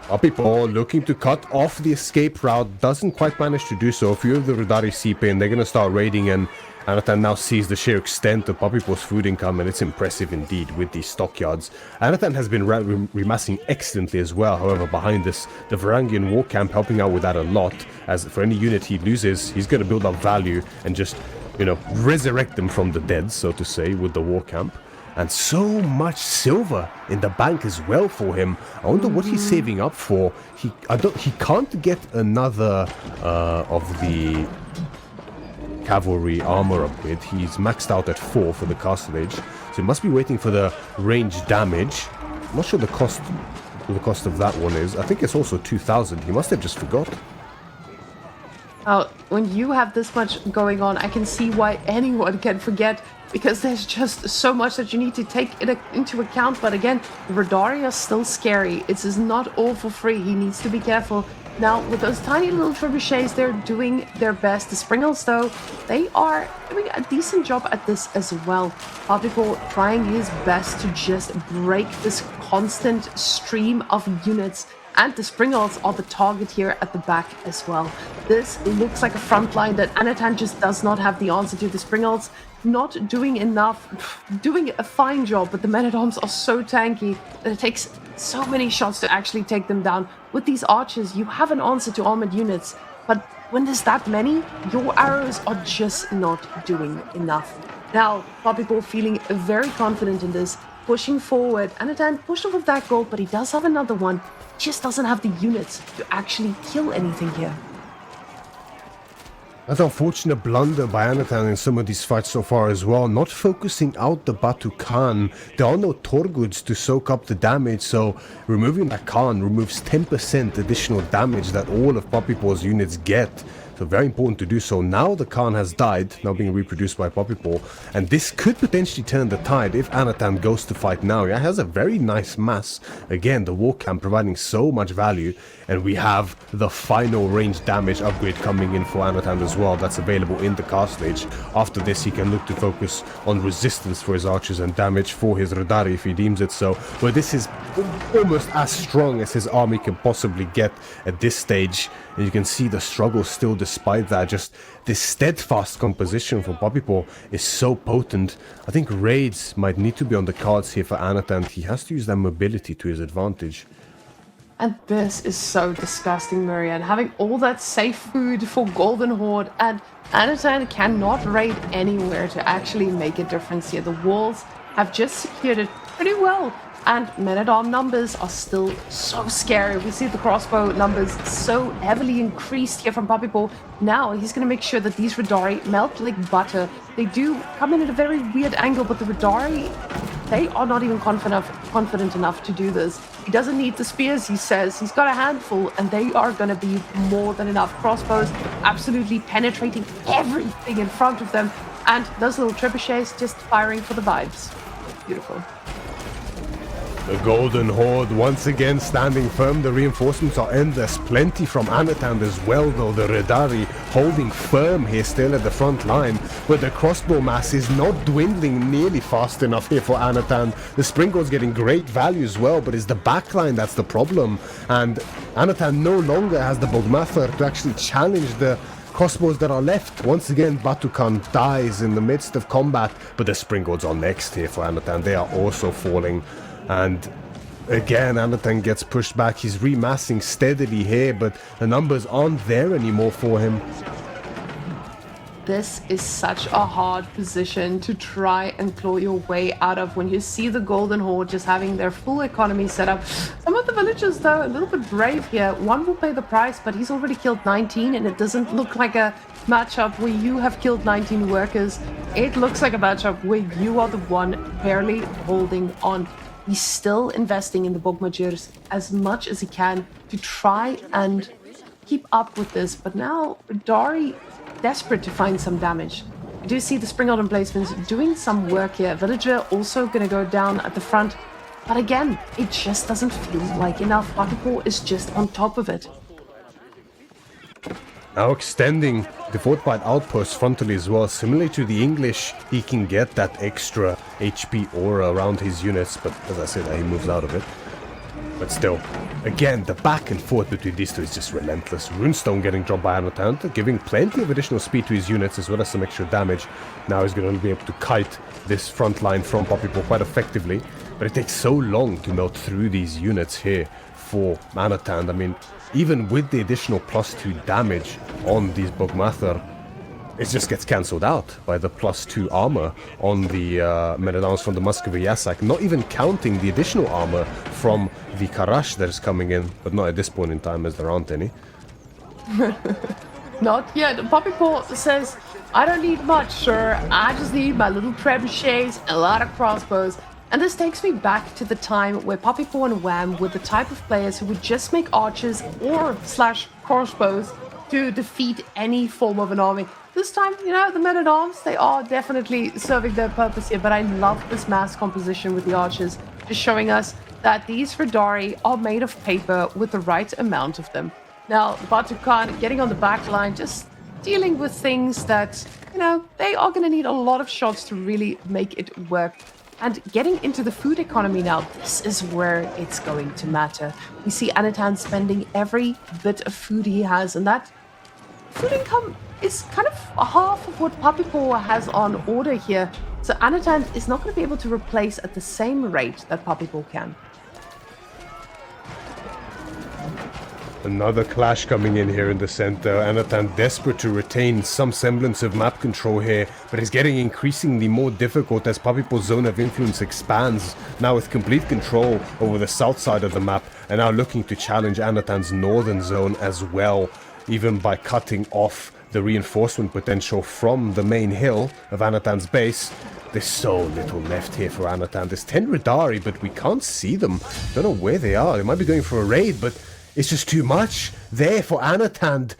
Puppypaw looking to cut off the escape route, doesn't quite manage to do so. A few of the Rudari seep in, they're going to start raiding, and Anotand now sees the sheer extent of Puppypaw's food income, and it's impressive indeed with these stockyards. Anotand has been remassing excellently as well. However, behind this, the Varangian war camp helping out with that a lot, as for any unit he loses, he's going to build up value and just, you know, resurrect them from the dead, so to say, with the war camp. And so much silver in the bank as well for him. I wonder what he's saving up for. He can't get another of the cavalry armor upgrade. He's maxed out at 4 for the cartilage, so he must be waiting for the range damage. I'm not sure the cost of that one is. I think it's also 2,000. He must have just forgot. When you have this much going on, I can see why anyone can forget, because there's just so much that you need to take into account. But again, the Rudari are still scary. It is not all for free. He needs to be careful. Now, with those tiny little trebuchets, they're doing their best. The Springles, though, they are doing a decent job at this as well. Puppypaw trying his best to just break this constant stream of units. And the Springles are the target here at the back as well. This looks like a front line that Anotand just does not have the answer to. The Springles not doing enough, doing a fine job, but the men-at-arms are so tanky that it takes so many shots to actually take them down. With these archers, you have an answer to armored units, but when there's that many, your arrows are just not doing enough. Now, Puppypaw feeling very confident in this, pushing forward. Anotand pushed off with that goal, but he does have another one. He just doesn't have the units to actually kill anything here. An unfortunate blunder by Anotand in some of these fights so far as well, not focusing out the Batu Khan. There are no Torguds to soak up the damage, so removing that Khan removes 10% additional damage that all of Puppypaw's units get. So very important to do so. Now the Khan has died, now being reproduced by Puppypaw, and this could potentially turn the tide if Anotand goes to fight now. He has a very nice mass. Again, the war camp providing so much value, and we have the final range damage upgrade coming in for Anotand as well. That's available in the cast stage. After this, he can look to focus on resistance for his archers and damage for his Rudari if he deems it so. But this is almost as strong as his army can possibly get at this stage. And you can see the struggle still despite that. Just this steadfast composition for Puppypaw is so potent. I think raids might need to be on the cards here for Anotand. He has to use that mobility to his advantage. And this is so disgusting, Miriam. Having all that safe food for Golden Horde, and Anotand cannot raid anywhere to actually make a difference here. The walls have just secured it pretty well. And men-at-arm numbers are still so scary. We see the crossbow numbers so heavily increased here from Puppypaw. Now he's going to make sure that these Rudari melt like butter. They do come in at a very weird angle, but the Rudari, they are not even confident enough to do this. He doesn't need the spears, he says. He's got a handful, and they are going to be more than enough. Crossbows absolutely penetrating everything in front of them. And those little trebuchets just firing for the vibes. Beautiful. The Golden Horde once again standing firm. The reinforcements are endless. Plenty from Anotand as well, though. The Rudari holding firm here still at the front line. But the crossbow mass is not dwindling nearly fast enough here for Anotand. The Springald's getting great value as well, but it's the backline that's the problem. And Anotand no longer has the Bogmather to actually challenge the crossbows that are left. Once again, Batukan dies in the midst of combat, but the spring gods are next here for Anotand. They are also falling, and again, Anotand gets pushed back. He's remassing steadily here, but the numbers aren't there anymore for him. This is such a hard position to try and claw your way out of when you see the Golden Horde just having their full economy set up. Some of the villagers, though, a little bit brave here. One will pay the price, but he's already killed 19, and it doesn't look like a matchup where you have killed 19 workers. It looks like a matchup where you are the one barely holding on. He's still investing in the Bogmajirs as much as he can to try and keep up with this, but now Dari desperate to find some damage. I do see the Springald emplacements doing some work here. Villager also going to go down at the front, but again, it just doesn't feel like enough. Puppypaw is just on top of it. Now extending the fortified outpost frontally as well. Similarly to the English, he can get that extra HP aura around his units, but as I said, he moves out of it. But still, again, the back and forth between these two is just relentless. Runestone getting dropped by Anotand, giving plenty of additional speed to his units as well as some extra damage. Now he's going to be able to kite this front line from Puppypaw quite effectively. But it takes so long to melt through these units here for Anotand. I mean, even with the additional +2 damage on these Bogmathar, it just gets cancelled out by the +2 armor on the men-at-arms from the Muscovy Yasak, not even counting the additional armor from the Karash that is coming in, but not at this point in time as there aren't any. Not yet. Puppypaw says, I don't need much, sir. I just need my little trebuchets, a lot of crossbows. And this takes me back to the time where Puppypaw and Wham were the type of players who would just make archers or / crossbows to defeat any form of an army. This time, you know, the men-at-arms, they are definitely serving their purpose here, but I love this mass composition with the archers, just showing us that these Radari are made of paper with the right amount of them. Now, Batukan getting on the back line, just dealing with things that, you know, they are going to need a lot of shots to really make it work. And getting into the food economy now, this is where it's going to matter. We see Anotand spending every bit of food he has, and that food income is kind of half of what Puppypaw has on order here. So Anotand is not going to be able to replace at the same rate that Puppypaw can. Another clash coming in here in the center. Anotand desperate to retain some semblance of map control here, but it's getting increasingly more difficult as Puppypaw's zone of influence expands, now with complete control over the south side of the map, and now looking to challenge Anotand's northern zone as well, even by cutting off the reinforcement potential from the main hill of Anotand's base. There's so little left here for Anotand. There's 10 Radari, but we can't see them. Don't know where they are. They might be going for a raid, but it's just too much there for Anotand.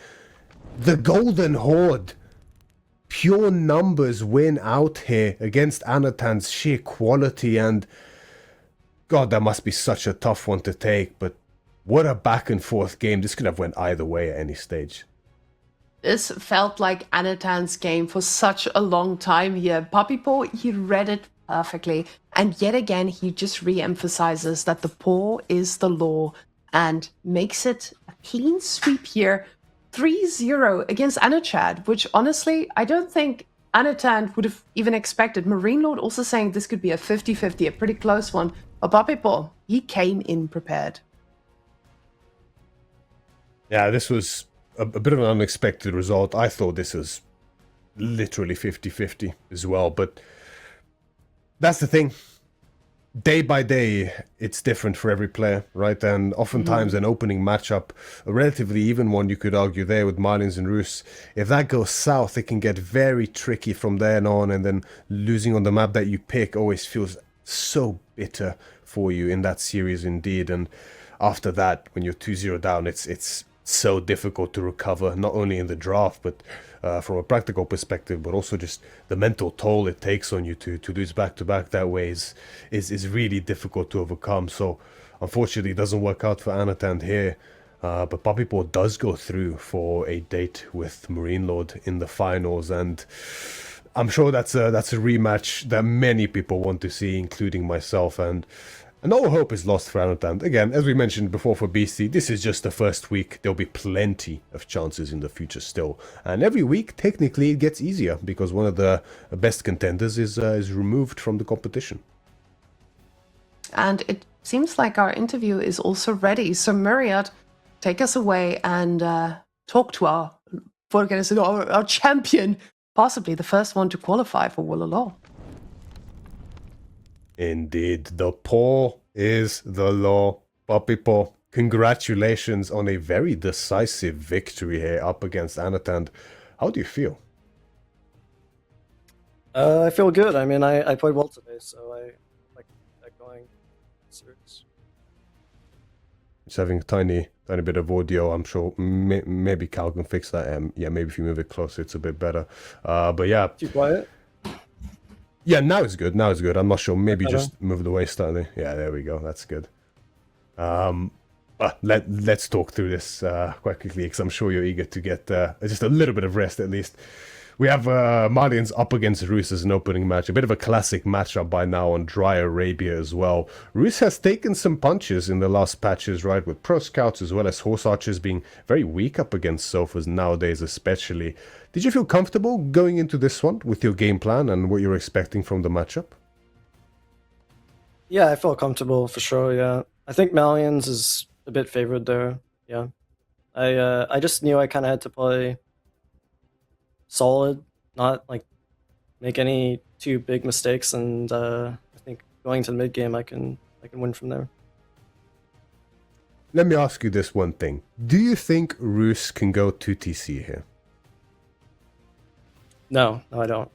The Golden Horde. Pure numbers win out here against Anotand's sheer quality, and God, that must be such a tough one to take, but what a back and forth game. This could have went either way at any stage. This felt like Anotand's game for such a long time here. Puppypaw, he read it perfectly, and yet again he just re-emphasizes that the paw is the law, and makes it a clean sweep here. 3-0 against Anotand, which honestly, I don't think Anotand would have even expected. Marine Lord also saying this could be a 50-50, a pretty close one. But Puppypaw, he came in prepared. Yeah, this was a bit of an unexpected result. I thought this was literally 50-50 as well, but that's the thing. Day by day, it's different for every player, right? And oftentimes an opening matchup, a relatively even one, you could argue there with Marlins and Roos, if that goes south, it can get very tricky from there on, and then losing on the map that you pick always feels so bitter for you in that series indeed. And after that, when you're 2-0 down, it's so difficult to recover, not only in the draft, but from a practical perspective, but also just the mental toll it takes on you to lose back-to-back that way is really difficult to overcome. So unfortunately it doesn't work out for Anotand here, but Puppypaw does go through for a date with Marine Lord in the finals, and I'm sure that's a rematch that many people want to see, including myself. And And all hope is lost for Anotand. Again, as we mentioned before for BC, this is just the first week. There'll be plenty of chances in the future still. And every week, technically, it gets easier because one of the best contenders is removed from the competition. And it seems like our interview is also ready. So Myriad, take us away and talk to our champion, possibly the first one to qualify for Wololo. Indeed, the paw is the law. Puppypaw, congratulations on a very decisive victory here up against Anotand. How do you feel? I feel good. I mean, I played well today, so I like that going serious. It's having a tiny bit of audio. I'm sure maybe Cal can fix that. Yeah, maybe if you move it closer, it's a bit better. But yeah. Too quiet? Yeah, now it's good. Now it's good. I'm not sure. Maybe just move it away slightly. Yeah, there we go. That's good. Let's talk through this quite quickly because I'm sure you're eager to get just a little bit of rest at least. We have Malians up against Rus as an opening match. A bit of a classic matchup by now on Dry Arabia as well. Rus has taken some punches in the last patches, right, with Pro Scouts as well as Horse Archers being very weak up against Sofas nowadays especially. Did you feel comfortable going into this one with your game plan and what you're expecting from the matchup? Yeah, I felt comfortable for sure, yeah. I think Malians is a bit favored there, yeah. I just knew I kind of had to play solid, not like make any too big mistakes, and I think going to the mid game I can win from there. Let me ask you this one thing. Do you think Rus can go 2TC here? No, I don't.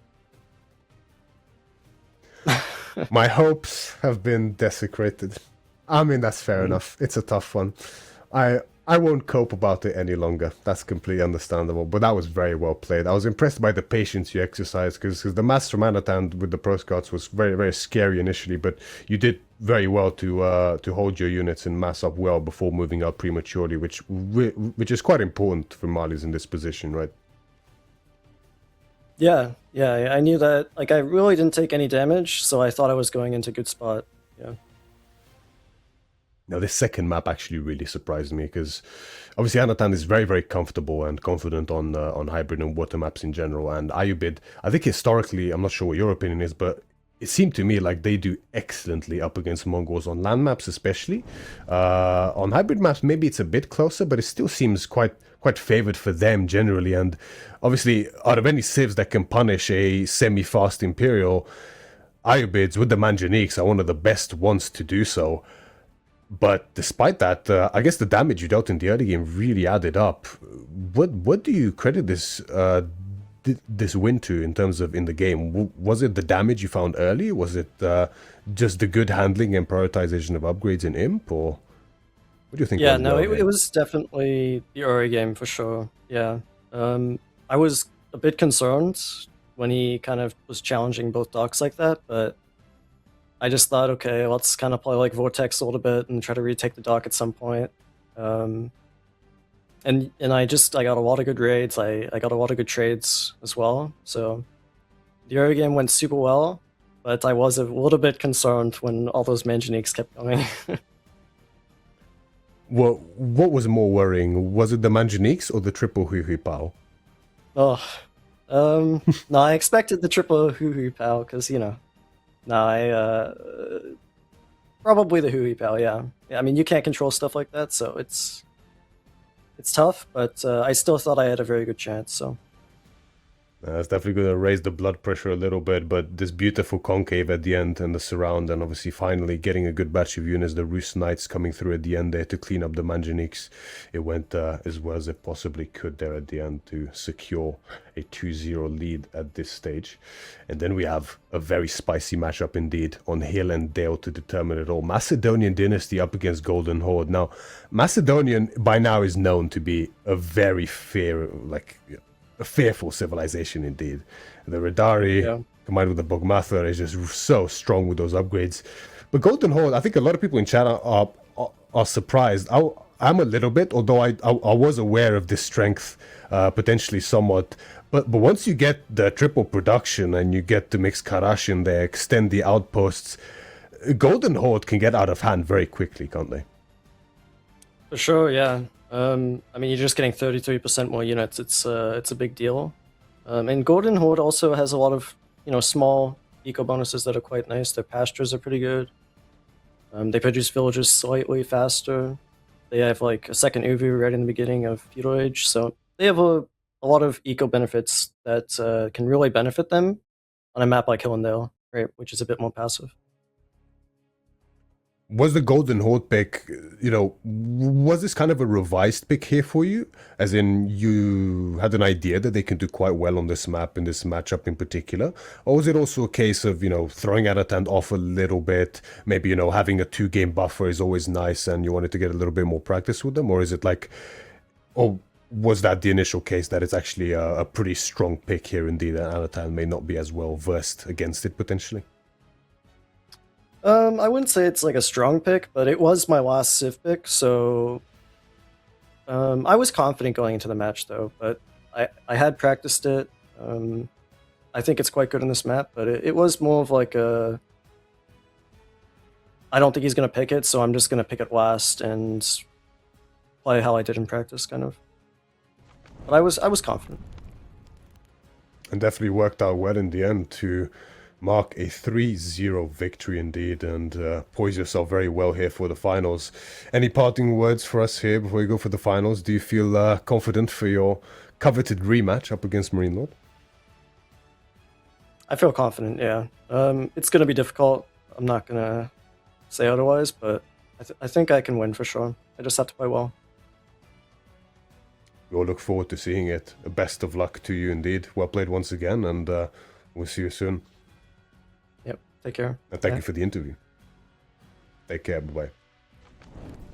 My hopes have been desecrated. I mean, that's fair enough. It's a tough one. I won't cope about it any longer. That's completely understandable. But that was very well played. I was impressed by the patience you exercised because the match from Anotand with the Pro Scouts was very, very scary initially. But you did very well to hold your units and mass up well before moving out prematurely, which is quite important for Malis in this position, right? Yeah, I knew that. Like, I really didn't take any damage, so I thought I was going into a good spot. Yeah. Now, this second map actually really surprised me because obviously Anotand is very, very comfortable and confident on hybrid and water maps in general. And Ayubid, I think historically, I'm not sure what your opinion is, but it seemed to me like they do excellently up against Mongols on land maps, especially. On hybrid maps, maybe it's a bit closer, but it still seems quite favored for them generally. And obviously, out of any civs that can punish a semi-fast Imperial, Ayubids with the Manjaniques are one of the best ones to do so. But despite that, I guess the damage you dealt in the early game really added up. What do you credit this this win to in terms of in the game? Was it the damage you found early? Was it just the good handling and prioritization of upgrades in Imp? Or what do you think? Yeah, no, it was definitely the early game for sure. Yeah. I was a bit concerned when he kind of was challenging both docks like that, but I just thought, okay, let's kind of play like Vortex a little bit and try to retake the dock at some point. And I got a lot of good raids. I got a lot of good trades as well. So the early game went super well, but I was a little bit concerned when all those Manjaniques kept going. What was more worrying? Was it the Manjaniques or the triple Puppypaw? Oh, no, I expected the triple Puppypaw because, you know. No, probably the Puppypaw, yeah. I mean, you can't control stuff like that, so it's tough, but I still thought I had a very good chance, so. It's definitely going to raise the blood pressure a little bit, but this beautiful concave at the end and the surround, and obviously finally getting a good batch of units, the Rus Knights coming through at the end there to clean up the Manjaniques. It went as well as it possibly could there at the end to secure a 2-0 lead at this stage. And then we have a very spicy matchup indeed on Hill and Dale to determine it all. Macedonian Dynasty up against Golden Horde. Now, Macedonian by now is known to be a very a fearful civilization indeed. The Radari combined with the Bogmatha is just so strong with those upgrades. But Golden Horde, I think a lot of people in chat are surprised. I'm a little bit, although I was aware of this strength potentially somewhat. But once you get the triple production and you get to mix Karash in there, extend the outposts, Golden Horde can get out of hand very quickly, can't they? For sure, yeah. I mean, you're just getting 33% more units. It's a big deal. And Golden Horde also has a lot of, small eco bonuses that are quite nice. Their pastures are pretty good. They produce villages slightly faster. They have like a second UV right in the beginning of Feudal Age, so they have a lot of eco benefits that can really benefit them on a map like Hillendale, right, which is a bit more passive. Was the Golden Horde pick, was this kind of a revised pick here for you? As in, you had an idea that they can do quite well on this map, in this matchup in particular? Or was it also a case of, throwing Anotand off a little bit, maybe, having a 2-game buffer is always nice and you wanted to get a little bit more practice with them? Or is it like, or was that the initial case that it's actually a pretty strong pick here indeed, and Anotand may not be as well versed against it potentially? I wouldn't say it's like a strong pick, but it was my last Civ pick, so I was confident going into the match though, but I had practiced it. I think it's quite good in this map, but it was more of like a I don't think he's going to pick it, so I'm just going to pick it last and play how I did in practice, kind of. But I was confident. And definitely worked out well in the end to mark a 3-0 victory indeed, and poise yourself very well here for the finals. Any parting words for us here before we go for the finals? Do you feel confident for your coveted rematch up against Marine Lord? I feel confident, yeah. It's going to be difficult. I'm not going to say otherwise, but I think I can win for sure. I just have to play well. We'll look forward to seeing it. Best of luck to you indeed. Well played once again, and we'll see you soon. Yep, take care. And thank you for the interview. Take care, bye-bye.